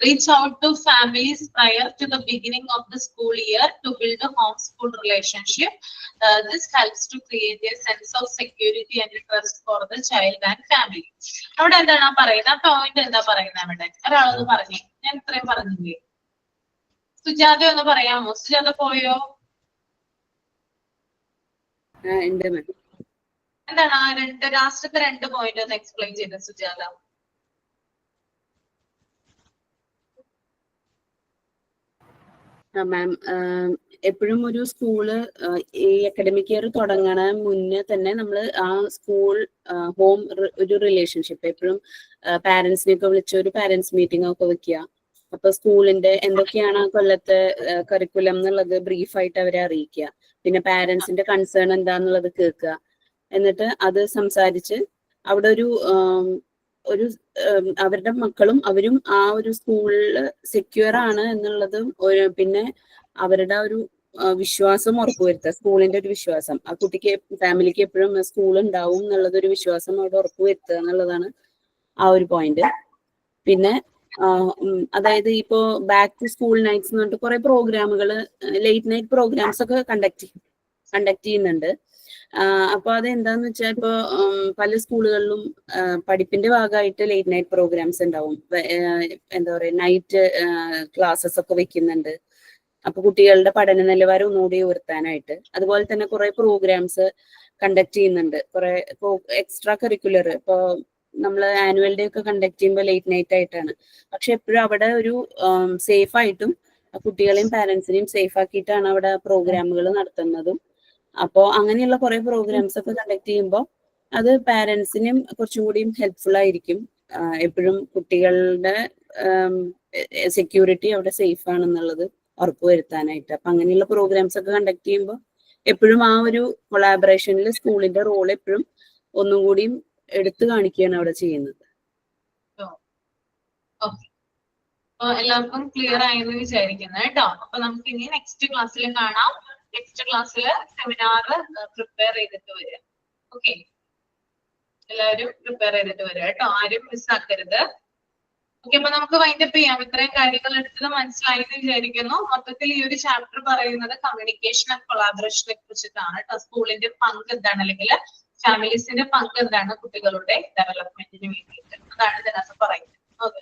reach out to families prior to the beginning of the school year to build a home school relationship. This helps to create a sense of security and trust for the child and family. അവിടെ എന്താണ് പറയുന്നത്? Point എന്താ പറയുന്നത്? അവിടെ ഒരാളൊന്ന് പറഞ്ഞേ, ഞാൻ ഇത്രയും പറഞ്ഞില്ലേ? സുജാത ഒന്ന് പറയാമോ? സുജാത പോയോ? എന്താണ് ആ ലാസ്റ്റത്തെ 2 പോയിന്റ് ഒന്ന് എക്സ്പ്ലെയിൻ ചെയ്ത സുജാത. മാം, എപ്പോഴും ഒരു സ്കൂള് ഈ അക്കാഡമിക് ഇയർ തുടങ്ങണ മുന്നേ തന്നെ നമ്മൾ ആ സ്കൂൾ ഹോം ഒരു റിലേഷൻഷിപ്പ് എപ്പോഴും പാരന്റ്സിനെയൊക്കെ വിളിച്ച് ഒരു പാരന്റ്സ് മീറ്റിംഗ് ഒക്കെ വെക്കുക. അപ്പൊ സ്കൂളിന്റെ എന്തൊക്കെയാണ് ആ കൊല്ലത്തെ കരിക്കുലം എന്നുള്ളത് ബ്രീഫായിട്ട് അവരെ അറിയിക്കുക. പിന്നെ പാരന്റ്സിന്റെ കൺസേൺ എന്താന്നുള്ളത് കേൾക്കുക. എന്നിട്ട് അത് സംസാരിച്ച് അവിടെ ഒരു അവരുടെ മക്കളും അവരും ആ ഒരു സ്കൂളിൽ സെക്യൂർ ആണ് എന്നുള്ളത്, പിന്നെ അവരുടെ ഒരു വിശ്വാസം ഉറപ്പുവരുത്തുക. സ്കൂളിന്റെ ഒരു വിശ്വാസം, ആ കുട്ടിക്ക് ഫാമിലിക്ക് എപ്പോഴും സ്കൂൾ ഉണ്ടാവും എന്നുള്ളത് ഒരു വിശ്വാസം അവിടെ ഉറപ്പുവരുത്തുക എന്നുള്ളതാണ് ആ ഒരു പോയിന്റ്. പിന്നെ അതായത് ഇപ്പോ ബാക്ക് ടു സ്കൂൾ നൈറ്റ്സ് എന്ന് പറഞ്ഞിട്ട് കുറെ പ്രോഗ്രാമുകൾ, ലേറ്റ് നൈറ്റ് പ്രോഗ്രാംസ് ഒക്കെ കണ്ടക്ട് ചെയ്യുന്നുണ്ട്. അപ്പൊ അത് എന്താന്ന് വെച്ചാൽ ഇപ്പൊ പല സ്കൂളുകളിലും പഠിപ്പിന്റെ ഭാഗമായിട്ട് ലേറ്റ് നൈറ്റ് പ്രോഗ്രാംസ് ഉണ്ടാവും. എന്താ പറയാ, നൈറ്റ് ക്ലാസ്സസ് ഒക്കെ വെക്കുന്നുണ്ട്. അപ്പൊ കുട്ടികളുടെ പഠന നിലവാരം ഒന്നുകൂടി ഉയർത്താനായിട്ട്. അതുപോലെ തന്നെ കുറെ പ്രോഗ്രാംസ് കണ്ടക്ട് ചെയ്യുന്നുണ്ട്. കുറെ എക്സ്ട്രാ കരിക്കുലർ, ഇപ്പൊ നമ്മൾ ആനുവൽ ഡേ ഒക്കെ കണ്ടക്ട് ചെയ്യുമ്പോൾ ലേറ്റ് നൈറ്റ് ആയിട്ടാണ്. പക്ഷെ എപ്പോഴും അവിടെ ഒരു സേഫ് ആയിട്ടും കുട്ടികളെയും പാരന്റ്സിനെയും സേഫ് ആക്കിയിട്ടാണ് അവിടെ പ്രോഗ്രാമുകൾ നടത്തുന്നതും. അപ്പോൾ അങ്ങനെയുള്ള കുറെ പ്രോഗ്രാംസ് ഒക്കെ കണ്ടക്ട് ചെയ്യുമ്പോൾ അത് പാരന്റ്സിനും കുറച്ചും കൂടിയും ഹെൽപ്ഫുൾ ആയിരിക്കും. എപ്പോഴും കുട്ടികളുടെ സെക്യൂരിറ്റി അവിടെ സേഫ് ആണെന്നുള്ളത് ഉറപ്പുവരുത്താനായിട്ട്. അപ്പൊ അങ്ങനെയുള്ള പ്രോഗ്രാംസ് ഒക്കെ കണ്ടക്ട് ചെയ്യുമ്പോൾ എപ്പോഴും ആ ഒരു കൊളാബറേഷനിൽ സ്കൂളിന്റെ റോൾ എപ്പോഴും ഒന്നും കൂടിയും എടുത്തു കാണിക്കുകയാണ് അവിടെ ചെയ്യുന്നത്. എല്ലാവർക്കും ക്ലിയർ ആയെന്ന് വിചാരിക്കുന്നു കേട്ടോ. അപ്പൊ നമുക്ക് ഇനി നെക്സ്റ്റ് ക്ലാസ്സിൽ കാണാം. നെക്സ്റ്റ് ക്ലാസ്സിൽ സെമിനാർ പ്രിപ്പയർ ചെയ്തിട്ട് വരിക. ഓക്കെ, എല്ലാവരും പ്രിപ്പയർ ചെയ്തിട്ട് വരിക കേട്ടോ, ആരും മിസ്സാക്കരുത്. ഓക്കെ, അപ്പൊ നമുക്ക് വൈൻഡപ്പ് ചെയ്യാം. ഇത്രയും കാര്യങ്ങൾ എടുത്തത് മനസ്സിലായി എന്ന് വിചാരിക്കുന്നു. മൊത്തത്തിൽ ഈ ഒരു ചാപ്റ്റർ പറയുന്നത് കമ്മ്യൂണിക്കേഷൻ ആൻഡ് കൊളാബറേഷനെ കുറിച്ചിട്ടാണ് കേട്ടോ. സ്കൂളിന്റെ പങ്ക് എന്താണ്, അല്ലെങ്കിൽ ഫാമിലീസിന്റെ പങ്ക് എന്താണ് കുട്ടികളുടെ ഡെവലപ്മെന്റിന് വേണ്ടിയിട്ട്, അതാണ് ഇതിനകത്ത് പറയുന്നത്.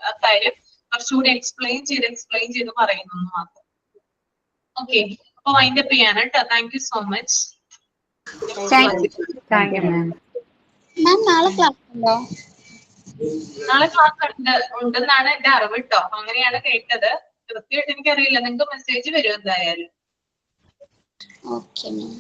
ആ കാര്യം കുറച്ചുകൂടി എക്സ്പ്ലെയിൻ ചെയ്ത് പറയുന്നു മാത്രം. ഓക്കെ, അപ്പൊ വൈൻഡപ്പ് ചെയ്യാണ് കേട്ടോ. Thank you so much. Thank you ma'am. നാളെ ക്ലാസ് ഉണ്ടോ? നാളെ ക്ലാസ് ഉണ്ടെന്നാണ് എന്റെ അറിവ് കേട്ടോ. അങ്ങനെയാണ് കേട്ടത്. കൃത്യമായിട്ട് എനിക്കറിയില്ല. നിങ്ങൾക്ക് മെസ്സേജ് വരും എന്തായാലും. Okay ma'am.